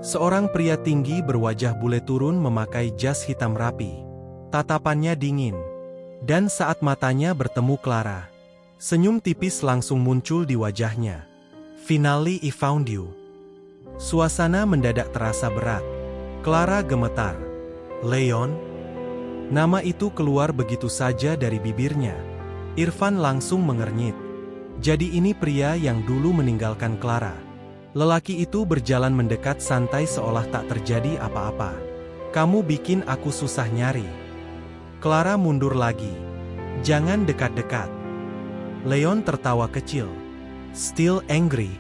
Seorang pria tinggi berwajah bule turun memakai jas hitam rapi. Tatapannya dingin. Dan saat matanya bertemu Clara, senyum tipis langsung muncul di wajahnya. "Finally I found you." Suasana mendadak terasa berat. Clara gemetar. "Leon?" Nama itu keluar begitu saja dari bibirnya. Irfan langsung mengernyit. Jadi ini pria yang dulu meninggalkan Clara. Lelaki itu berjalan mendekat santai seolah tak terjadi apa-apa. "Kamu bikin aku susah nyari." Clara mundur lagi. "Jangan dekat-dekat." Leon tertawa kecil. "Still angry?"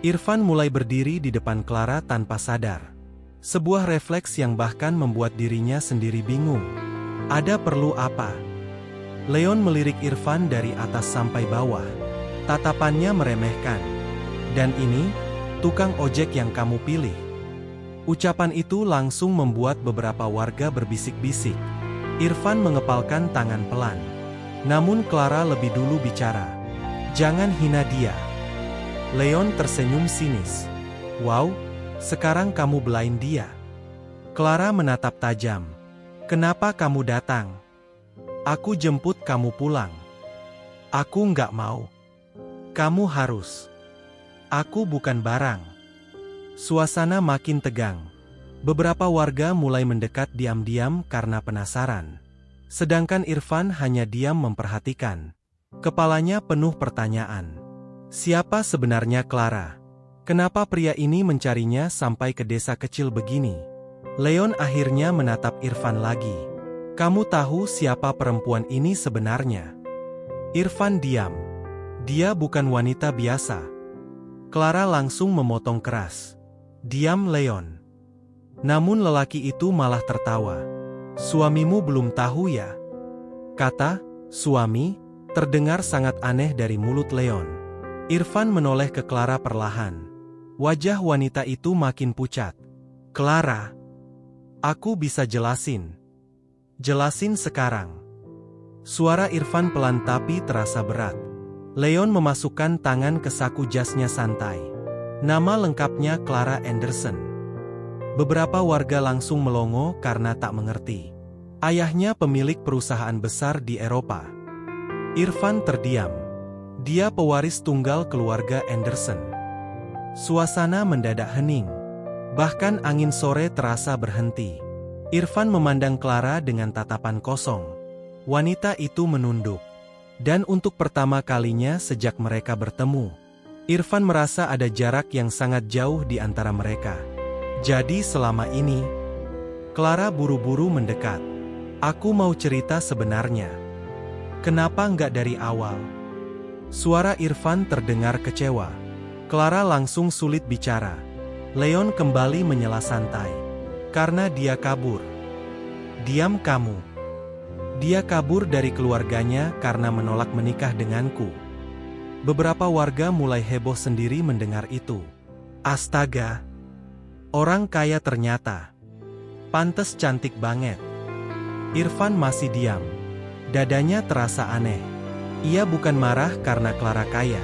Irfan mulai berdiri di depan Clara tanpa sadar. Sebuah refleks yang bahkan membuat dirinya sendiri bingung. Ada perlu apa? Leon melirik Irfan dari atas sampai bawah. Tatapannya meremehkan. "Dan ini, tukang ojek yang kamu pilih." Ucapan itu langsung membuat beberapa warga berbisik-bisik. Irfan mengepalkan tangan pelan. Namun Clara lebih dulu bicara. "Jangan hina dia." Leon tersenyum sinis. "Wow, sekarang kamu belain dia." Clara menatap tajam. "Kenapa kamu datang?" "Aku jemput kamu pulang." "Aku nggak mau." "Kamu harus." "Aku bukan barang." Suasana makin tegang. Beberapa warga mulai mendekat diam-diam karena penasaran. Sedangkan Irfan hanya diam memperhatikan. Kepalanya penuh pertanyaan. Siapa sebenarnya Clara? Kenapa pria ini mencarinya sampai ke desa kecil begini? Leon akhirnya menatap Irfan lagi. "Kamu tahu siapa perempuan ini sebenarnya?" Irfan diam. "Dia bukan wanita biasa." Clara langsung memotong keras. "Diam Leon." Namun lelaki itu malah tertawa. "Suamimu belum tahu ya?" Kata "suami" terdengar sangat aneh dari mulut Leon. Irfan menoleh ke Clara perlahan. Wajah wanita itu makin pucat. "Clara, aku bisa jelasin." "Jelasin sekarang." Suara Irfan pelan tapi terasa berat. Leon memasukkan tangan ke saku jasnya santai. Nama lengkapnya Clara Anderson. Beberapa warga langsung melongo karena tak mengerti. Ayahnya pemilik perusahaan besar di Eropa. Irfan terdiam. Dia pewaris tunggal keluarga Anderson. Suasana mendadak hening. Bahkan angin sore terasa berhenti. Irfan memandang Clara dengan tatapan kosong. Wanita itu menunduk. Dan untuk pertama kalinya sejak mereka bertemu, Irfan merasa ada jarak yang sangat jauh di antara mereka. Jadi selama ini, Clara buru-buru mendekat. "Aku mau cerita sebenarnya." "Kenapa nggak dari awal?" Suara Irfan terdengar kecewa. Clara langsung sulit bicara. Leon kembali menyela santai. "Karena dia kabur." "Diam kamu." "Dia kabur dari keluarganya karena menolak menikah denganku." Beberapa warga mulai heboh sendiri mendengar itu. "Astaga, orang kaya ternyata. Pantes cantik banget." Irfan masih diam. Dadanya terasa aneh. Ia bukan marah karena Clara kaya,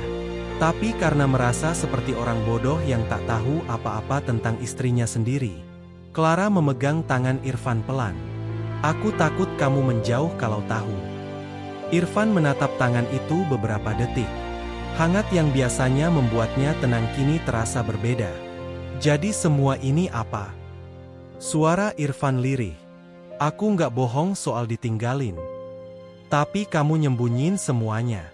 tapi karena merasa seperti orang bodoh yang tak tahu apa-apa tentang istrinya sendiri. Clara memegang tangan Irfan pelan. "Aku takut kamu menjauh kalau tahu." Irfan menatap tangan itu beberapa detik. Hangat yang biasanya membuatnya tenang kini terasa berbeda. "Jadi semua ini apa?" Suara Irfan lirih. "Aku nggak bohong soal ditinggalin. Tapi kamu nyembunyiin semuanya."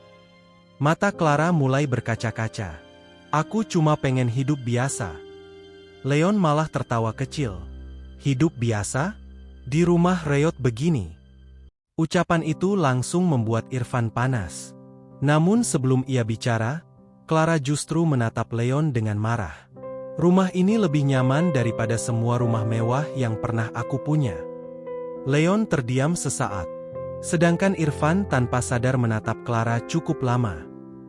Mata Clara mulai berkaca-kaca. "Aku cuma pengen hidup biasa." Leon malah tertawa kecil. Hidup biasa? Di rumah reot begini? Ucapan itu langsung membuat Irfan panas. Namun sebelum ia bicara, Clara justru menatap Leon dengan marah. Rumah ini lebih nyaman daripada semua rumah mewah yang pernah aku punya. Leon terdiam sesaat. Sedangkan Irfan tanpa sadar menatap Clara cukup lama.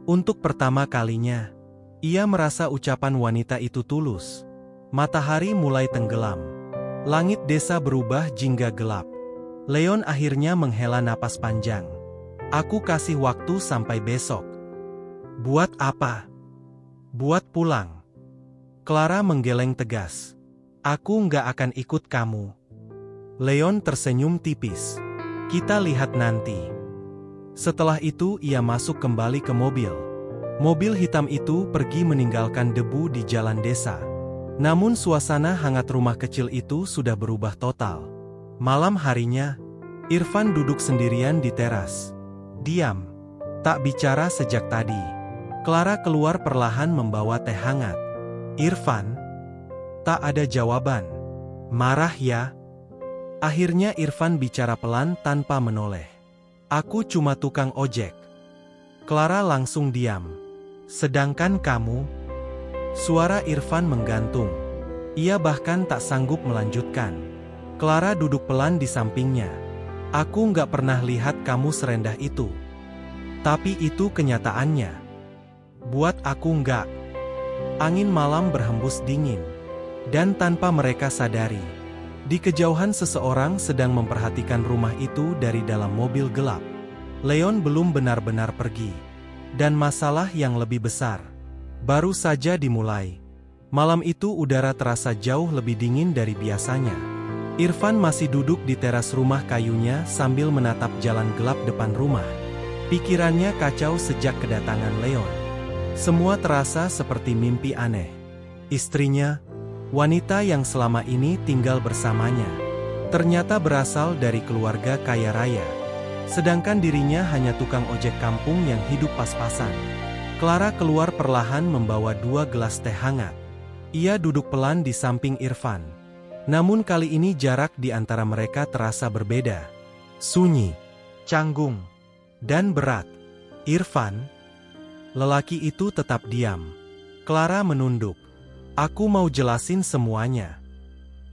Untuk pertama kalinya, ia merasa ucapan wanita itu tulus. Matahari mulai tenggelam. Langit desa berubah jingga gelap. Leon akhirnya menghela napas panjang. Aku kasih waktu sampai besok. Buat apa? Buat pulang. Clara menggeleng tegas. Aku nggak akan ikut kamu. Leon tersenyum tipis. Kita lihat nanti. Setelah itu ia masuk kembali ke mobil. Mobil hitam itu pergi meninggalkan debu di jalan desa. Namun suasana hangat rumah kecil itu sudah berubah total. Malam harinya, Irfan duduk sendirian di teras. Diam. Tak bicara sejak tadi. Clara keluar perlahan membawa teh hangat. Irfan? Tak ada jawaban. Marah ya? Akhirnya Irfan bicara pelan tanpa menoleh. Aku cuma tukang ojek. Clara langsung diam. Sedangkan kamu? Suara Irfan menggantung. Ia bahkan tak sanggup melanjutkan. Clara duduk pelan di sampingnya. Aku nggak pernah lihat kamu serendah itu. Tapi itu kenyataannya. Buat aku nggak. Angin malam berhembus dingin. Dan tanpa mereka sadari, di kejauhan seseorang sedang memperhatikan rumah itu dari dalam mobil gelap. Leon belum benar-benar pergi. Dan masalah yang lebih besar baru saja dimulai. Malam itu udara terasa jauh lebih dingin dari biasanya. Irfan masih duduk di teras rumah kayunya sambil menatap jalan gelap depan rumah. Pikirannya kacau sejak kedatangan Leon. Semua terasa seperti mimpi aneh. Istrinya, wanita yang selama ini tinggal bersamanya, ternyata berasal dari keluarga kaya raya. Sedangkan dirinya hanya tukang ojek kampung yang hidup pas-pasan. Clara keluar perlahan membawa 2 gelas teh hangat. Ia duduk pelan di samping Irfan. Namun kali ini jarak di antara mereka terasa berbeda. Sunyi, canggung, dan berat. Irfan? Lelaki itu tetap diam. Clara menunduk. Aku mau jelasin semuanya.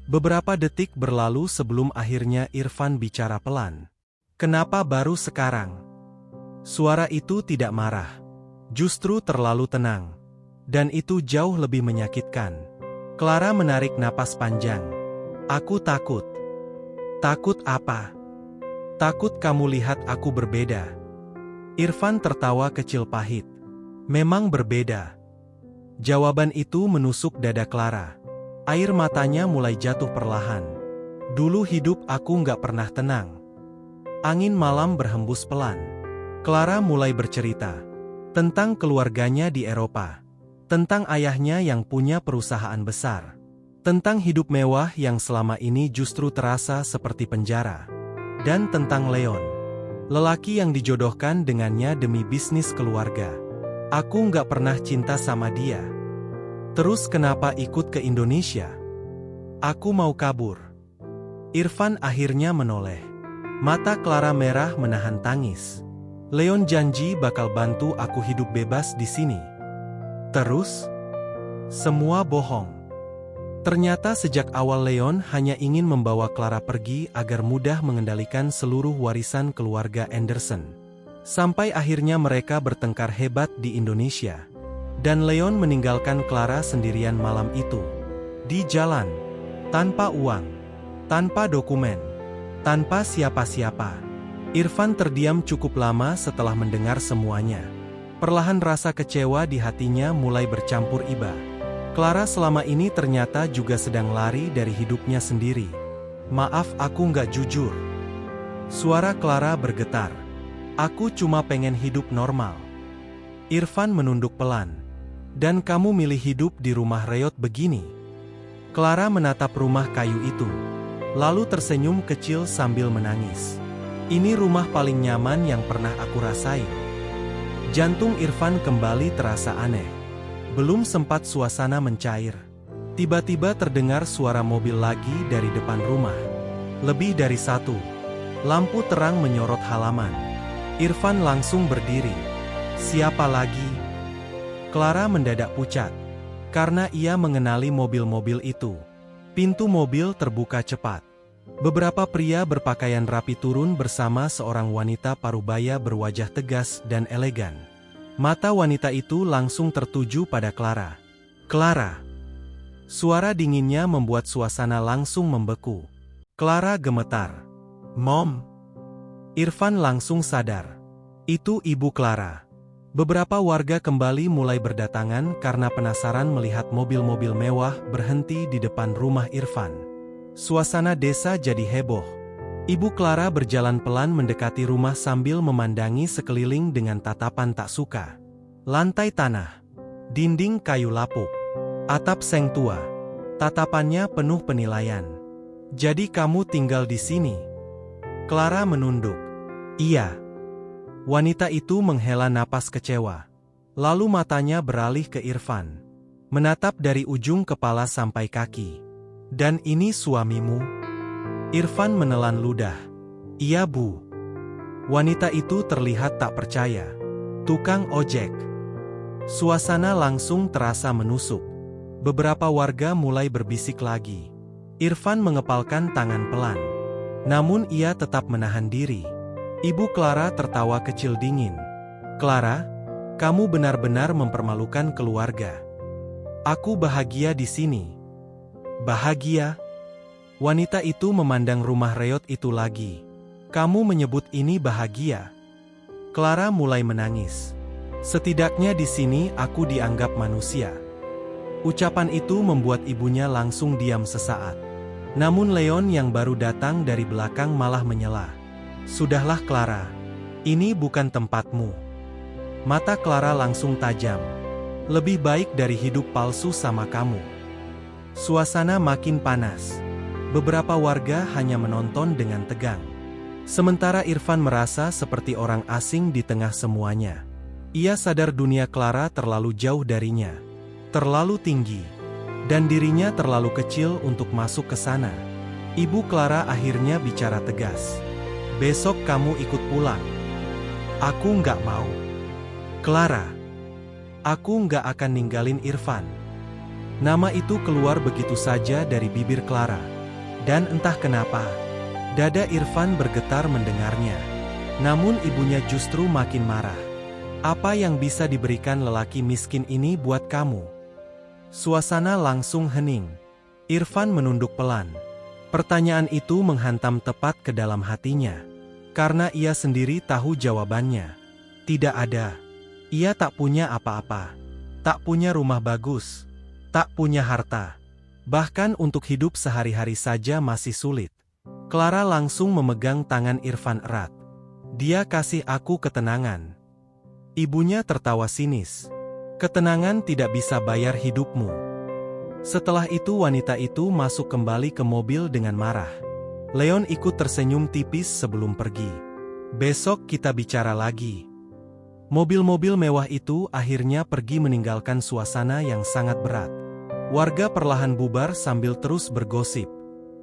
Beberapa detik berlalu sebelum akhirnya Irfan bicara pelan. Kenapa baru sekarang? Suara itu tidak marah. Justru terlalu tenang. Dan itu jauh lebih menyakitkan. Clara menarik napas panjang. Aku takut. Takut apa? Takut kamu lihat aku berbeda. Irfan tertawa kecil pahit. Memang berbeda. Jawaban itu menusuk dada Clara. Air matanya mulai jatuh perlahan. Dulu hidup aku nggak pernah tenang. Angin malam berhembus pelan. Clara mulai bercerita tentang keluarganya di Eropa, tentang ayahnya yang punya perusahaan besar, tentang hidup mewah yang selama ini justru terasa seperti penjara, dan tentang Leon, lelaki yang dijodohkan dengannya demi bisnis keluarga. Aku nggak pernah cinta sama dia. Terus kenapa ikut ke Indonesia? Aku mau kabur. Irfan akhirnya menoleh. Mata Clara merah menahan tangis. Leon janji bakal bantu aku hidup bebas di sini. Terus? Semua bohong. Ternyata sejak awal Leon hanya ingin membawa Clara pergi agar mudah mengendalikan seluruh warisan keluarga Anderson. Sampai akhirnya mereka bertengkar hebat di Indonesia. Dan Leon meninggalkan Clara sendirian malam itu. Di jalan. Tanpa uang. Tanpa dokumen. Tanpa siapa-siapa. Irfan terdiam cukup lama setelah mendengar semuanya. Perlahan rasa kecewa di hatinya mulai bercampur iba. Clara selama ini ternyata juga sedang lari dari hidupnya sendiri. Maaf aku nggak jujur. Suara Clara bergetar. Aku cuma pengen hidup normal. Irfan menunduk pelan. Dan kamu milih hidup di rumah reot begini? Clara menatap rumah kayu itu. Lalu tersenyum kecil sambil menangis. Ini rumah paling nyaman yang pernah aku rasain. Jantung Irfan kembali terasa aneh. Belum sempat suasana mencair. Tiba-tiba terdengar suara mobil lagi dari depan rumah. Lebih dari satu. Lampu terang menyorot halaman. Irfan langsung berdiri. Siapa lagi? Clara mendadak pucat. Karena ia mengenali mobil-mobil itu. Pintu mobil terbuka cepat. Beberapa pria berpakaian rapi turun bersama seorang wanita parubaya berwajah tegas dan elegan. Mata wanita itu langsung tertuju pada Clara. Clara. Suara dinginnya membuat suasana langsung membeku. Clara gemetar. Mom. Irfan langsung sadar. Itu ibu Clara. Beberapa warga kembali mulai berdatangan karena penasaran melihat mobil-mobil mewah berhenti di depan rumah Irfan. Suasana desa jadi heboh. Ibu Clara berjalan pelan mendekati rumah sambil memandangi sekeliling dengan tatapan tak suka. Lantai tanah, dinding kayu lapuk, atap seng tua. Tatapannya penuh penilaian. Jadi kamu tinggal di sini? Clara menunduk. Iya. Wanita itu menghela napas kecewa. Lalu matanya beralih ke Irfan. Menatap dari ujung kepala sampai kaki. Dan ini suamimu? Irfan menelan ludah. Iya bu. Wanita itu terlihat tak percaya. Tukang ojek. Suasana langsung terasa menusuk. Beberapa warga mulai berbisik lagi. Irfan mengepalkan tangan pelan. Namun ia tetap menahan diri. Ibu Clara tertawa kecil dingin. Clara, kamu benar-benar mempermalukan keluarga. Aku bahagia di sini. Bahagia? Wanita itu memandang rumah reot itu lagi. Kamu menyebut ini bahagia? Clara mulai menangis. Setidaknya di sini aku dianggap manusia. Ucapan itu membuat ibunya langsung diam sesaat. Namun Leon yang baru datang dari belakang malah menyela. Sudahlah Clara, ini bukan tempatmu. Mata Clara langsung tajam. Lebih baik dari hidup palsu sama kamu. Suasana makin panas. Beberapa warga hanya menonton dengan tegang. Sementara Irfan merasa seperti orang asing di tengah semuanya. Ia sadar dunia Clara terlalu jauh darinya. Terlalu tinggi. Dan dirinya terlalu kecil untuk masuk ke sana. Ibu Clara akhirnya bicara tegas. Besok kamu ikut pulang. Aku nggak mau. Clara. Aku nggak akan ninggalin Irfan. Nama itu keluar begitu saja dari bibir Clara. Dan entah kenapa, dada Irfan bergetar mendengarnya. Namun ibunya justru makin marah. Apa yang bisa diberikan lelaki miskin ini buat kamu? Suasana langsung hening. Irfan menunduk pelan. Pertanyaan itu menghantam tepat ke dalam hatinya. Karena ia sendiri tahu jawabannya. Tidak ada. Ia tak punya apa-apa. Tak punya rumah bagus. Tak punya harta. Bahkan untuk hidup sehari-hari saja masih sulit. Clara langsung memegang tangan Irfan erat. Dia kasih aku ketenangan. Ibunya tertawa sinis. Ketenangan tidak bisa bayar hidupmu. Setelah itu wanita itu masuk kembali ke mobil dengan marah. Leon ikut tersenyum tipis sebelum pergi. Besok kita bicara lagi. Mobil-mobil mewah itu akhirnya pergi meninggalkan suasana yang sangat berat. Warga perlahan bubar sambil terus bergosip.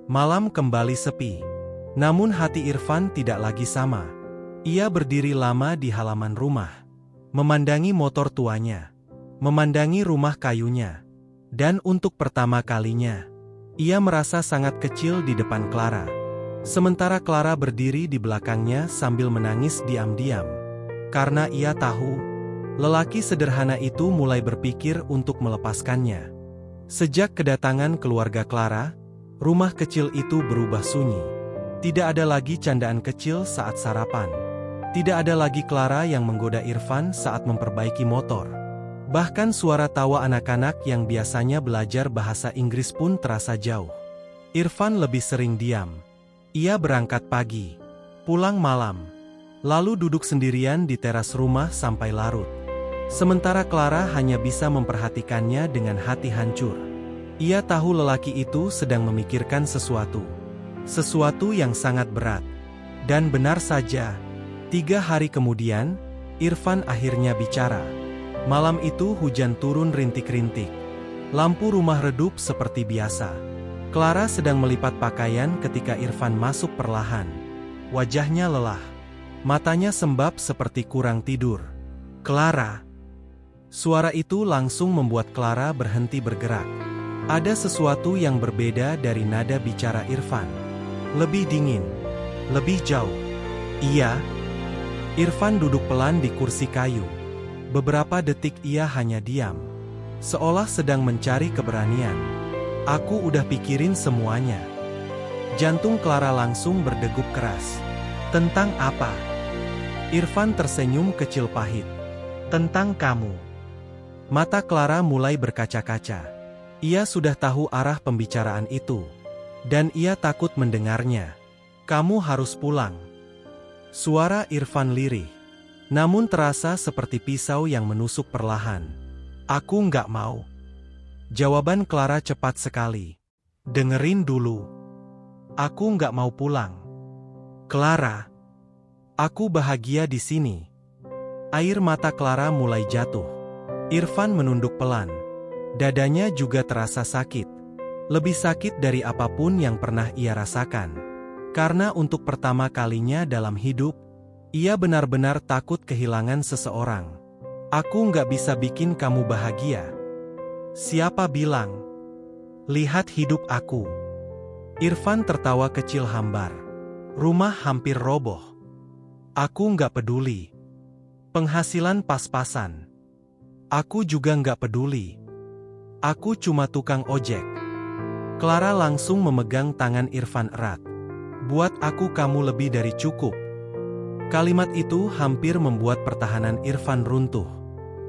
Malam kembali sepi. Namun hati Irfan tidak lagi sama. Ia berdiri lama di halaman rumah. Memandangi motor tuanya. Memandangi rumah kayunya. Dan untuk pertama kalinya, ia merasa sangat kecil di depan Clara. Sementara Clara berdiri di belakangnya sambil menangis diam-diam. Karena ia tahu, lelaki sederhana itu mulai berpikir untuk melepaskannya. Sejak kedatangan keluarga Clara, rumah kecil itu berubah sunyi. Tidak ada lagi candaan kecil saat sarapan. Tidak ada lagi Clara yang menggoda Irfan saat memperbaiki motor. Bahkan suara tawa anak-anak yang biasanya belajar bahasa Inggris pun terasa jauh. Irfan lebih sering diam. Ia berangkat pagi, pulang malam, lalu duduk sendirian di teras rumah sampai larut. Sementara Clara hanya bisa memperhatikannya dengan hati hancur. Ia tahu lelaki itu sedang memikirkan sesuatu. Sesuatu yang sangat berat. Dan benar saja, 3 hari kemudian, Irfan akhirnya bicara. Malam itu hujan turun rintik-rintik. Lampu rumah redup seperti biasa. Clara sedang melipat pakaian ketika Irfan masuk perlahan. Wajahnya lelah. Matanya sembab seperti kurang tidur. "Clara." Suara itu langsung membuat Clara berhenti bergerak. Ada sesuatu yang berbeda dari nada bicara Irfan. Lebih dingin. Lebih jauh. "Iya." Irfan duduk pelan di kursi kayu. Beberapa detik ia hanya diam. Seolah sedang mencari keberanian. "Aku udah pikirin semuanya." Jantung Clara langsung berdegup keras. "Tentang apa?" Irfan tersenyum kecil pahit. "Tentang kamu." Mata Clara mulai berkaca-kaca. Ia sudah tahu arah pembicaraan itu. Dan ia takut mendengarnya. "Kamu harus pulang." Suara Irfan lirih. Namun terasa seperti pisau yang menusuk perlahan. "Aku nggak mau." Jawaban Clara cepat sekali. "Dengerin dulu. Aku nggak mau pulang." "Clara, aku bahagia di sini." Air mata Clara mulai jatuh. Irfan menunduk pelan. Dadanya juga terasa sakit. Lebih sakit dari apapun yang pernah ia rasakan. Karena untuk pertama kalinya dalam hidup, ia benar-benar takut kehilangan seseorang. "Aku nggak bisa bikin kamu bahagia." "Siapa bilang?" "Lihat hidup aku." Irfan tertawa kecil hambar. "Rumah hampir roboh. Aku nggak peduli. Penghasilan pas-pasan. Aku juga nggak peduli. Aku cuma tukang ojek." Clara langsung memegang tangan Irfan erat. "Buat aku kamu lebih dari cukup." Kalimat itu hampir membuat pertahanan Irfan runtuh.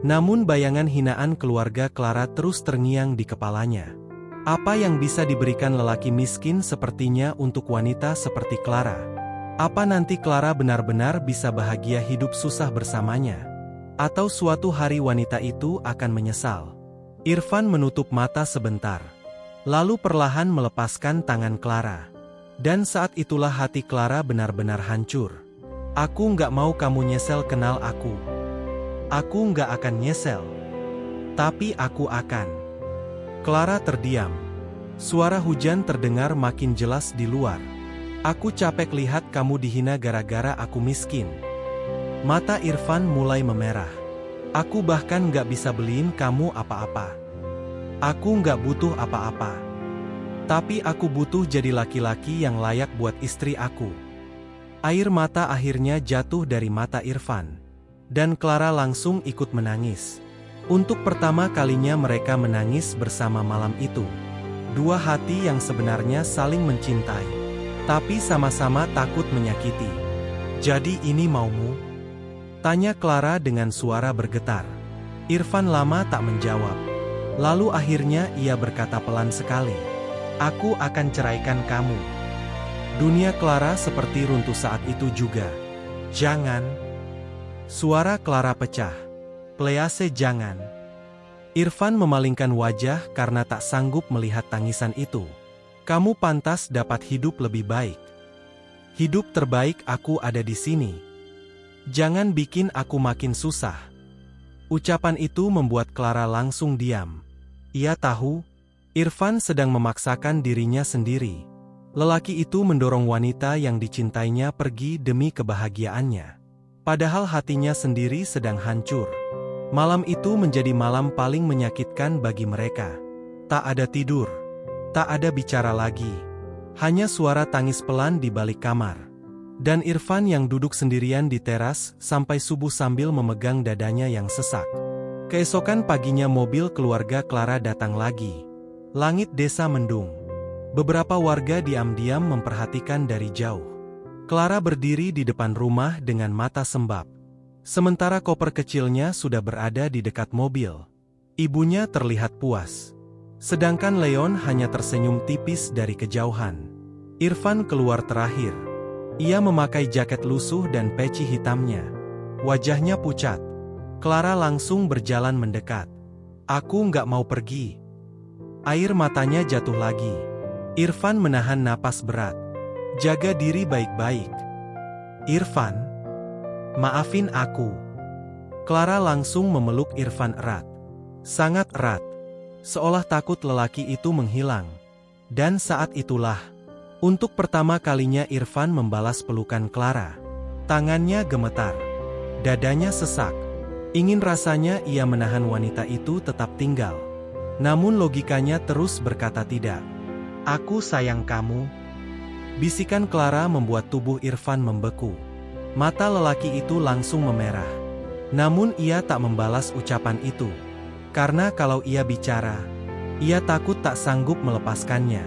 Namun bayangan hinaan keluarga Clara terus terngiang di kepalanya. Apa yang bisa diberikan lelaki miskin sepertinya untuk wanita seperti Clara? Apa nanti Clara benar-benar bisa bahagia hidup susah bersamanya? Atau suatu hari wanita itu akan menyesal? Irfan menutup mata sebentar. Lalu perlahan melepaskan tangan Clara. Dan saat itulah hati Clara benar-benar hancur. "Aku nggak mau kamu nyesel kenal aku. Aku nggak akan nyesel. Tapi aku akan." Clara terdiam. Suara hujan terdengar makin jelas di luar. "Aku capek lihat kamu dihina gara-gara aku miskin." Mata Irfan mulai memerah. "Aku bahkan nggak bisa beliin kamu apa-apa. Aku nggak butuh apa-apa. Tapi aku butuh jadi laki-laki yang layak buat istri aku." Air mata akhirnya jatuh dari mata Irfan. Dan Clara langsung ikut menangis. Untuk pertama kalinya mereka menangis bersama malam itu. Dua hati yang sebenarnya saling mencintai. Tapi sama-sama takut menyakiti. "Jadi ini maumu?" tanya Clara dengan suara bergetar. Irfan lama tak menjawab. Lalu akhirnya ia berkata pelan sekali. "Aku akan ceraikan kamu." Dunia Clara seperti runtuh saat itu juga. "Jangan." Suara Clara pecah. "Please jangan." Irfan memalingkan wajah karena tak sanggup melihat tangisan itu. "Kamu pantas dapat hidup lebih baik. Hidup terbaik aku ada di sini. Jangan bikin aku makin susah." Ucapan itu membuat Clara langsung diam. Ia tahu, Irfan sedang memaksakan dirinya sendiri. Lelaki itu mendorong wanita yang dicintainya pergi demi kebahagiaannya. Padahal hatinya sendiri sedang hancur. Malam itu menjadi malam paling menyakitkan bagi mereka. Tak ada tidur. Tak ada bicara lagi. Hanya suara tangis pelan di balik kamar. Dan Irfan yang duduk sendirian di teras sampai subuh sambil memegang dadanya yang sesak. Keesokan paginya mobil keluarga Clara datang lagi. Langit desa mendung. Beberapa warga diam-diam memperhatikan dari jauh. Clara berdiri di depan rumah dengan mata sembab. Sementara koper kecilnya sudah berada di dekat mobil. Ibunya terlihat puas. Sedangkan Leon hanya tersenyum tipis dari kejauhan. Irfan keluar terakhir. Ia memakai jaket lusuh dan peci hitamnya. Wajahnya pucat. Clara langsung berjalan mendekat. "Aku nggak mau pergi." Air matanya jatuh lagi. Irfan menahan napas berat. "Jaga diri baik-baik." "Irfan, maafin aku." Clara langsung memeluk Irfan erat. Sangat erat. seolah takut lelaki itu menghilang. Dan saat itulah, untuk pertama kalinya Irfan membalas pelukan Clara. Tangannya gemetar, dadanya sesak. Ingin rasanya ia menahan wanita itu tetap tinggal. Namun logikanya terus berkata tidak. "Aku sayang kamu." Bisikan Clara membuat tubuh Irfan membeku. Mata lelaki itu langsung memerah. Namun ia tak membalas ucapan itu. Karena kalau ia bicara, ia takut tak sanggup melepaskannya.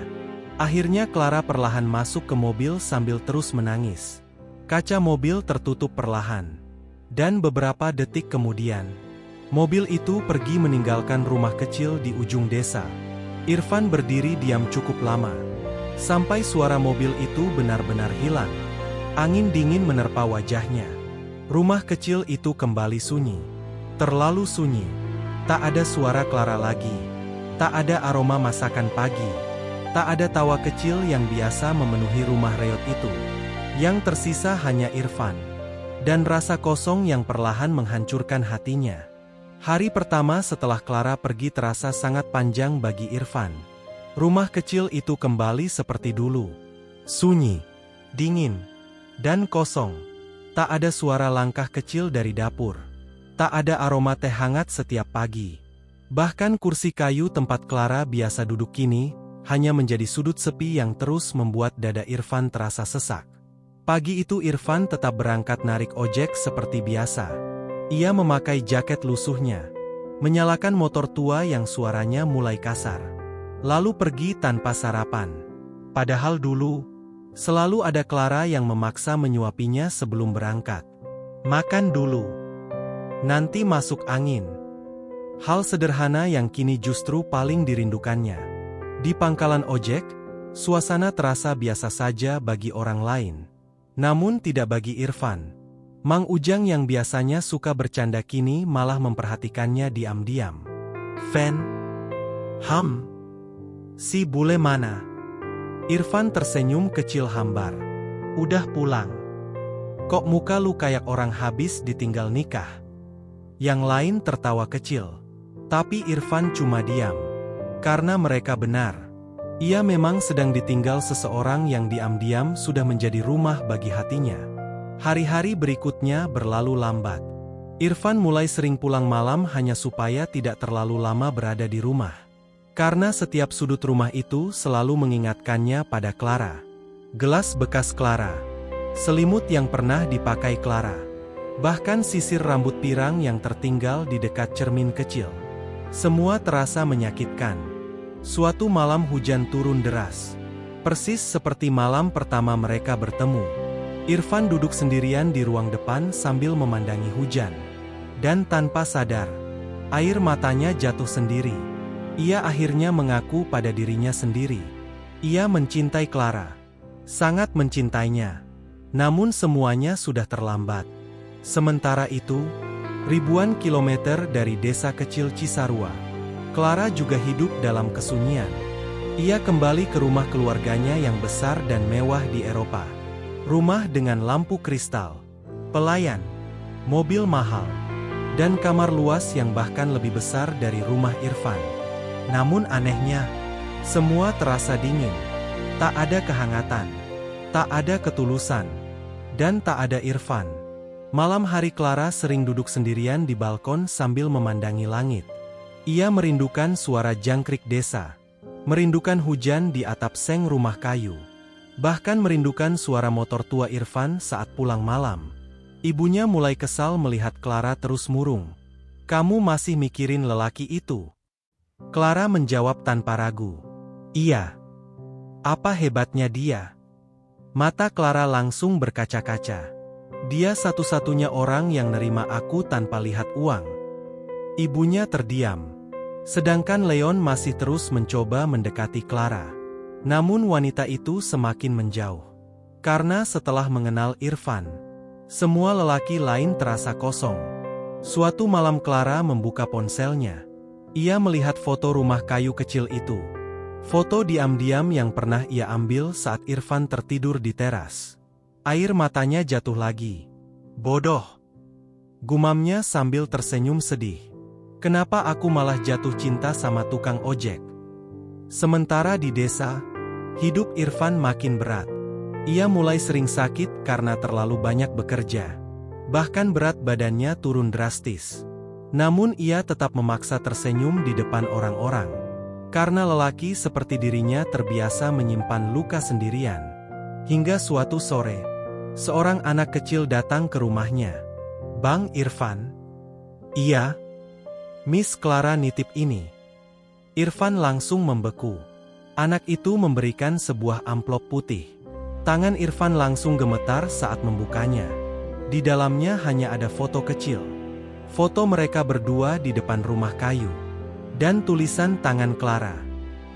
Akhirnya Clara perlahan masuk ke mobil sambil terus menangis. Kaca mobil tertutup perlahan. Dan beberapa detik kemudian, mobil itu pergi meninggalkan rumah kecil di ujung desa. Irfan berdiri diam cukup lama. Sampai suara mobil itu benar-benar hilang. Angin dingin menerpa wajahnya. Rumah kecil itu kembali sunyi. Terlalu sunyi. Tak ada suara Clara lagi. Tak ada aroma masakan pagi. Tak ada tawa kecil yang biasa memenuhi rumah reot itu. Yang tersisa hanya Irfan. Dan rasa kosong yang perlahan menghancurkan hatinya. Hari pertama setelah Clara pergi terasa sangat panjang bagi Irfan. Rumah kecil itu kembali seperti dulu. Sunyi, dingin, dan kosong. Tak ada suara langkah kecil dari dapur. Tak ada aroma teh hangat setiap pagi. Bahkan kursi kayu tempat Clara biasa duduk kini hanya menjadi sudut sepi yang terus membuat dada Irfan terasa sesak. Pagi itu Irfan tetap berangkat narik ojek seperti biasa. Ia memakai jaket lusuhnya, menyalakan motor tua yang suaranya mulai kasar. Lalu pergi tanpa sarapan. Padahal dulu, selalu ada Clara yang memaksa menyuapinya sebelum berangkat. "Makan dulu. Nanti masuk angin." Hal sederhana yang kini justru paling dirindukannya. Di pangkalan ojek, suasana terasa biasa saja bagi orang lain. Namun tidak bagi Irfan. Mang Ujang yang biasanya suka bercanda kini malah memperhatikannya diam-diam. "Fen? Si bule mana?" Irfan tersenyum kecil hambar. "Udah pulang. Kok muka lu kayak orang habis ditinggal nikah?" Yang lain tertawa kecil. Tapi Irfan cuma diam. Karena mereka benar. Ia memang sedang ditinggal seseorang yang diam-diam sudah menjadi rumah bagi hatinya. Hari-hari berikutnya berlalu lambat. Irfan mulai sering pulang malam hanya supaya tidak terlalu lama berada di rumah. Karena setiap sudut rumah itu selalu mengingatkannya pada Clara. Gelas bekas Clara. Selimut yang pernah dipakai Clara. Bahkan sisir rambut pirang yang tertinggal di dekat cermin kecil. Semua terasa menyakitkan. Suatu malam hujan turun deras. Persis seperti malam pertama mereka bertemu. Irfan duduk sendirian di ruang depan sambil memandangi hujan. Dan tanpa sadar, air matanya jatuh sendiri. Ia akhirnya mengaku pada dirinya sendiri. Ia mencintai Clara. Sangat mencintainya. Namun semuanya sudah terlambat. Sementara itu, ribuan kilometer dari desa kecil Cisarua, Clara juga hidup dalam kesunyian. Ia kembali ke rumah keluarganya yang besar dan mewah di Eropa. Rumah dengan lampu kristal, pelayan, mobil mahal, dan kamar luas yang bahkan lebih besar dari rumah Irfan. Namun anehnya, semua terasa dingin. Tak ada kehangatan, tak ada ketulusan, dan tak ada Irfan. Malam hari Clara sering duduk sendirian di balkon sambil memandangi langit. Ia merindukan suara jangkrik desa, merindukan hujan di atap seng rumah kayu, bahkan merindukan suara motor tua Irfan saat pulang malam. Ibunya mulai kesal melihat Clara terus murung. "Kamu masih mikirin lelaki itu?" Clara menjawab tanpa ragu. "Iya." "Apa hebatnya dia?" Mata Clara langsung berkaca-kaca. "Dia satu-satunya orang yang nerima aku tanpa lihat uang." Ibunya terdiam. Sedangkan Leon masih terus mencoba mendekati Clara. Namun wanita itu semakin menjauh. Karena setelah mengenal Irfan, semua lelaki lain terasa kosong. Suatu malam Clara membuka ponselnya. Ia melihat foto rumah kayu kecil itu. Foto diam-diam yang pernah ia ambil saat Irfan tertidur di teras. Air matanya jatuh lagi. "Bodoh," gumamnya sambil tersenyum sedih. Kenapa aku malah jatuh cinta sama tukang ojek? Sementara di desa, hidup Irfan makin berat. Ia mulai sering sakit karena terlalu banyak bekerja. Bahkan berat badannya turun drastis. Namun ia tetap memaksa tersenyum di depan orang-orang. Karena lelaki seperti dirinya terbiasa menyimpan luka sendirian. Hingga suatu sore, seorang anak kecil datang ke rumahnya. "Bang Irfan?" "Iya, Miss Clara nitip ini." Irfan langsung membeku. Anak itu memberikan sebuah amplop putih. Tangan Irfan langsung gemetar saat membukanya. Di dalamnya hanya ada foto kecil. Foto mereka berdua di depan rumah kayu. Dan tulisan tangan Clara.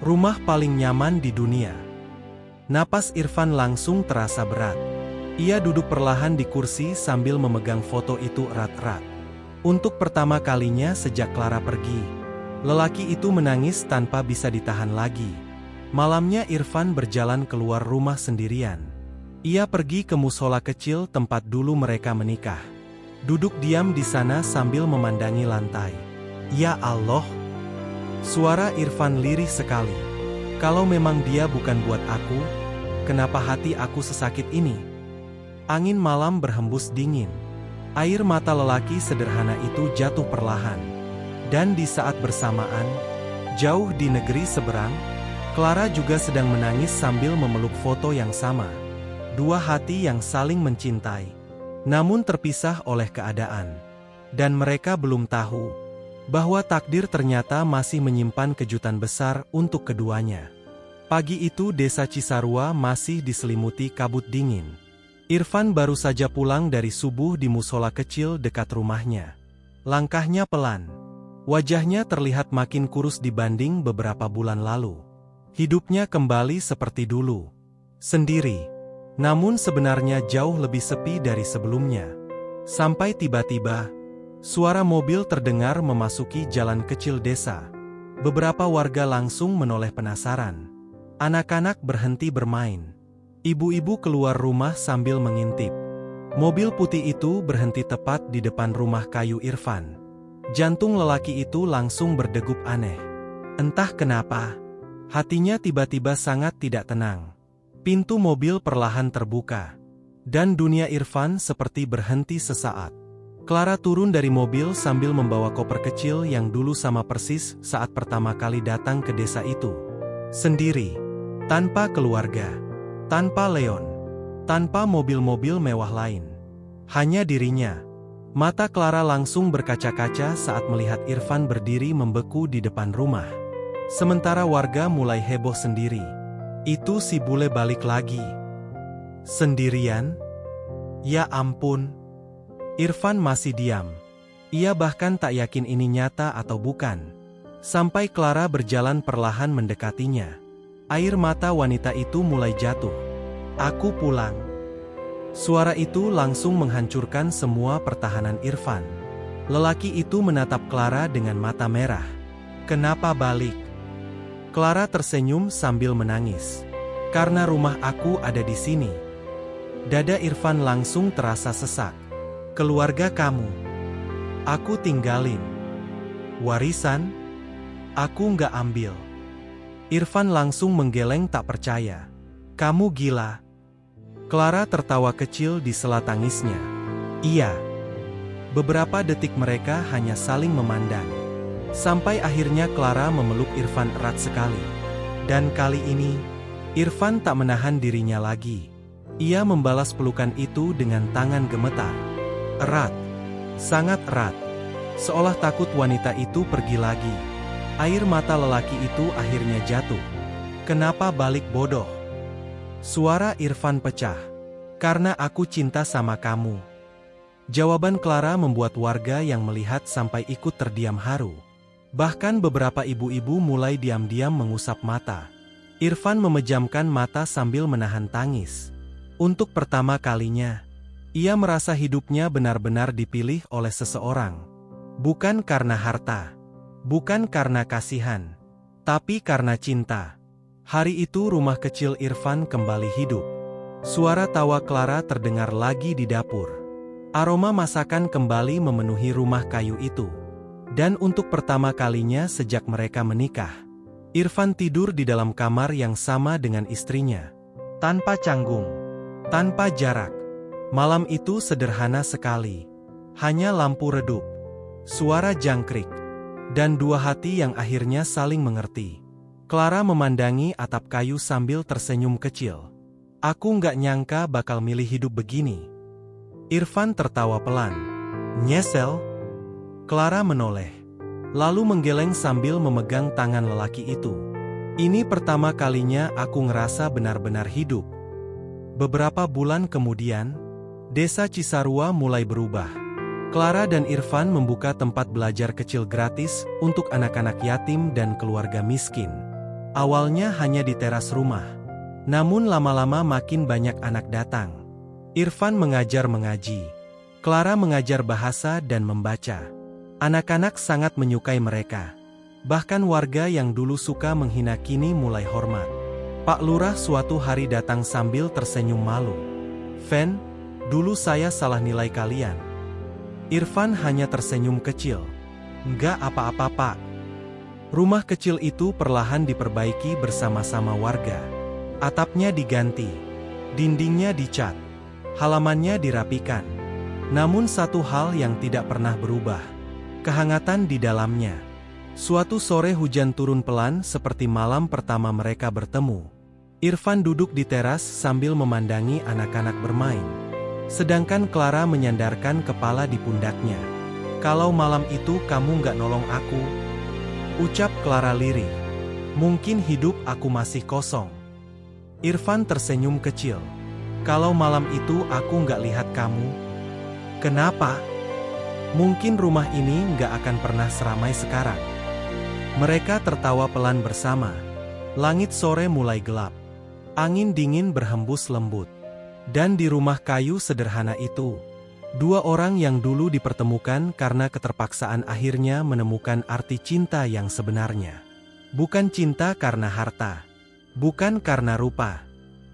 "Rumah paling nyaman di dunia." Napas Irfan langsung terasa berat. Ia duduk perlahan di kursi sambil memegang foto itu erat-erat. Untuk pertama kalinya sejak Clara pergi, lelaki itu menangis tanpa bisa ditahan lagi. Malamnya Irfan berjalan keluar rumah sendirian. Ia pergi ke musola kecil tempat dulu mereka menikah. Duduk diam di sana sambil memandangi lantai. "Ya Allah!" Suara Irfan lirih sekali. "Kalau memang dia bukan buat aku, kenapa hati aku sesakit ini?" Angin malam berhembus dingin. Air mata lelaki sederhana itu jatuh perlahan. Dan di saat bersamaan, jauh di negeri seberang, Clara juga sedang menangis sambil memeluk foto yang sama. Dua hati yang saling mencintai, namun terpisah oleh keadaan. Dan mereka belum tahu bahwa takdir ternyata masih menyimpan kejutan besar untuk keduanya. Pagi itu desa Cisarua masih diselimuti kabut dingin. Irfan baru saja pulang dari subuh di musola kecil dekat rumahnya. Langkahnya pelan. Wajahnya terlihat makin kurus dibanding beberapa bulan lalu. Hidupnya kembali seperti dulu. Sendiri. Namun sebenarnya jauh lebih sepi dari sebelumnya. Sampai tiba-tiba, suara mobil terdengar memasuki jalan kecil desa. Beberapa warga langsung menoleh penasaran. Anak-anak berhenti bermain. Ibu-ibu keluar rumah sambil mengintip. Mobil putih itu berhenti tepat di depan rumah kayu Irfan. Jantung lelaki itu langsung berdegup aneh. Entah kenapa, hatinya tiba-tiba sangat tidak tenang. Pintu mobil perlahan terbuka. Dan dunia Irfan seperti berhenti sesaat. Clara turun dari mobil sambil membawa koper kecil yang dulu sama persis saat pertama kali datang ke desa itu. Sendiri. Tanpa keluarga. Tanpa Leon. Tanpa mobil-mobil mewah lain. Hanya dirinya. Mata Clara langsung berkaca-kaca saat melihat Irfan berdiri membeku di depan rumah. Sementara warga mulai heboh sendiri. "Itu si bule balik lagi. Sendirian? Ya ampun." Irfan masih diam. Ia bahkan tak yakin ini nyata atau bukan. Sampai Clara berjalan perlahan mendekatinya. Air mata wanita itu mulai jatuh. "Aku pulang." Suara itu langsung menghancurkan semua pertahanan Irfan. Lelaki itu menatap Clara dengan mata merah. "Kenapa balik?" Clara tersenyum sambil menangis. "Karena rumah aku ada di sini." Dada Irfan langsung terasa sesak. "Keluarga kamu, aku tinggalin. Warisan, aku nggak ambil." Irfan langsung menggeleng tak percaya. "Kamu gila." Clara tertawa kecil di sela tangisnya. "Iya." Beberapa detik mereka hanya saling memandang. Sampai akhirnya Clara memeluk Irfan erat sekali. Dan kali ini, Irfan tak menahan dirinya lagi. Ia membalas pelukan itu dengan tangan gemetar. Erat. Sangat erat. Seolah takut wanita itu pergi lagi. Air mata lelaki itu akhirnya jatuh. "Kenapa balik bodoh?" Suara Irfan pecah. "Karena aku cinta sama kamu." Jawaban Clara membuat warga yang melihat sampai ikut terdiam haru. Bahkan beberapa ibu-ibu mulai diam-diam mengusap mata. Irfan memejamkan mata sambil menahan tangis. Untuk pertama kalinya, ia merasa hidupnya benar-benar dipilih oleh seseorang. Bukan karena harta, bukan karena kasihan, tapi karena cinta. Hari itu rumah kecil Irfan kembali hidup. Suara tawa Clara terdengar lagi di dapur. Aroma masakan kembali memenuhi rumah kayu itu. Dan untuk pertama kalinya sejak mereka menikah, Irfan tidur di dalam kamar yang sama dengan istrinya. Tanpa canggung, tanpa jarak. Malam itu sederhana sekali. Hanya lampu redup, suara jangkrik, dan dua hati yang akhirnya saling mengerti. Clara memandangi atap kayu sambil tersenyum kecil. Aku nggak nyangka bakal milih hidup begini. Irfan tertawa pelan. Nyesel? Clara menoleh, lalu menggeleng sambil memegang tangan lelaki itu. Ini pertama kalinya aku ngerasa benar-benar hidup. Beberapa bulan kemudian, desa Cisarua mulai berubah. Clara dan Irfan membuka tempat belajar kecil gratis untuk anak-anak yatim dan keluarga miskin. Awalnya hanya di teras rumah, namun lama-lama makin banyak anak datang. Irfan mengajar mengaji, Clara mengajar bahasa dan membaca. Anak-anak sangat menyukai mereka. Bahkan warga yang dulu suka menghina kini mulai hormat. Pak Lurah suatu hari datang sambil tersenyum malu. Fen, dulu saya salah nilai kalian. Irfan hanya tersenyum kecil. Enggak apa-apa, Pak. Rumah kecil itu perlahan diperbaiki bersama-sama warga. Atapnya diganti, dindingnya dicat, halamannya dirapikan. Namun satu hal yang tidak pernah berubah, kehangatan di dalamnya. Suatu sore hujan turun pelan seperti malam pertama mereka bertemu. Irfan duduk di teras sambil memandangi anak-anak bermain. Sedangkan Clara menyandarkan kepala di pundaknya. Kalau malam itu kamu nggak nolong aku, ucap Clara lirih, mungkin hidup aku masih kosong. Irfan tersenyum kecil. Kalau malam itu aku nggak lihat kamu. Kenapa? Mungkin rumah ini nggak akan pernah seramai sekarang. Mereka tertawa pelan bersama. Langit sore mulai gelap. Angin dingin berhembus lembut. Dan di rumah kayu sederhana itu, dua orang yang dulu dipertemukan karena keterpaksaan akhirnya menemukan arti cinta yang sebenarnya. Bukan cinta karena harta, bukan karena rupa,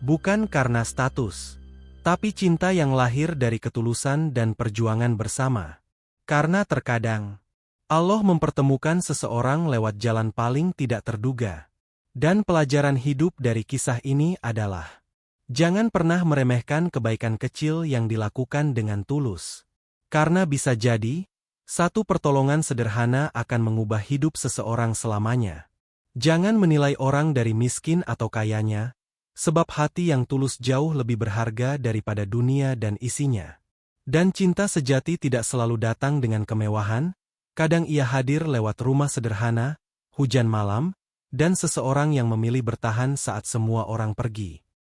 bukan karena status, tapi cinta yang lahir dari ketulusan dan perjuangan bersama. Karena terkadang Allah mempertemukan seseorang lewat jalan paling tidak terduga. Dan pelajaran hidup dari kisah ini adalah, jangan pernah meremehkan kebaikan kecil yang dilakukan dengan tulus. Karena bisa jadi, satu pertolongan sederhana akan mengubah hidup seseorang selamanya. Jangan menilai orang dari miskin atau kayanya, sebab hati yang tulus jauh lebih berharga daripada dunia dan isinya. Dan cinta sejati tidak selalu datang dengan kemewahan, kadang ia hadir lewat rumah sederhana, hujan malam, dan seseorang yang memilih bertahan saat semua orang pergi.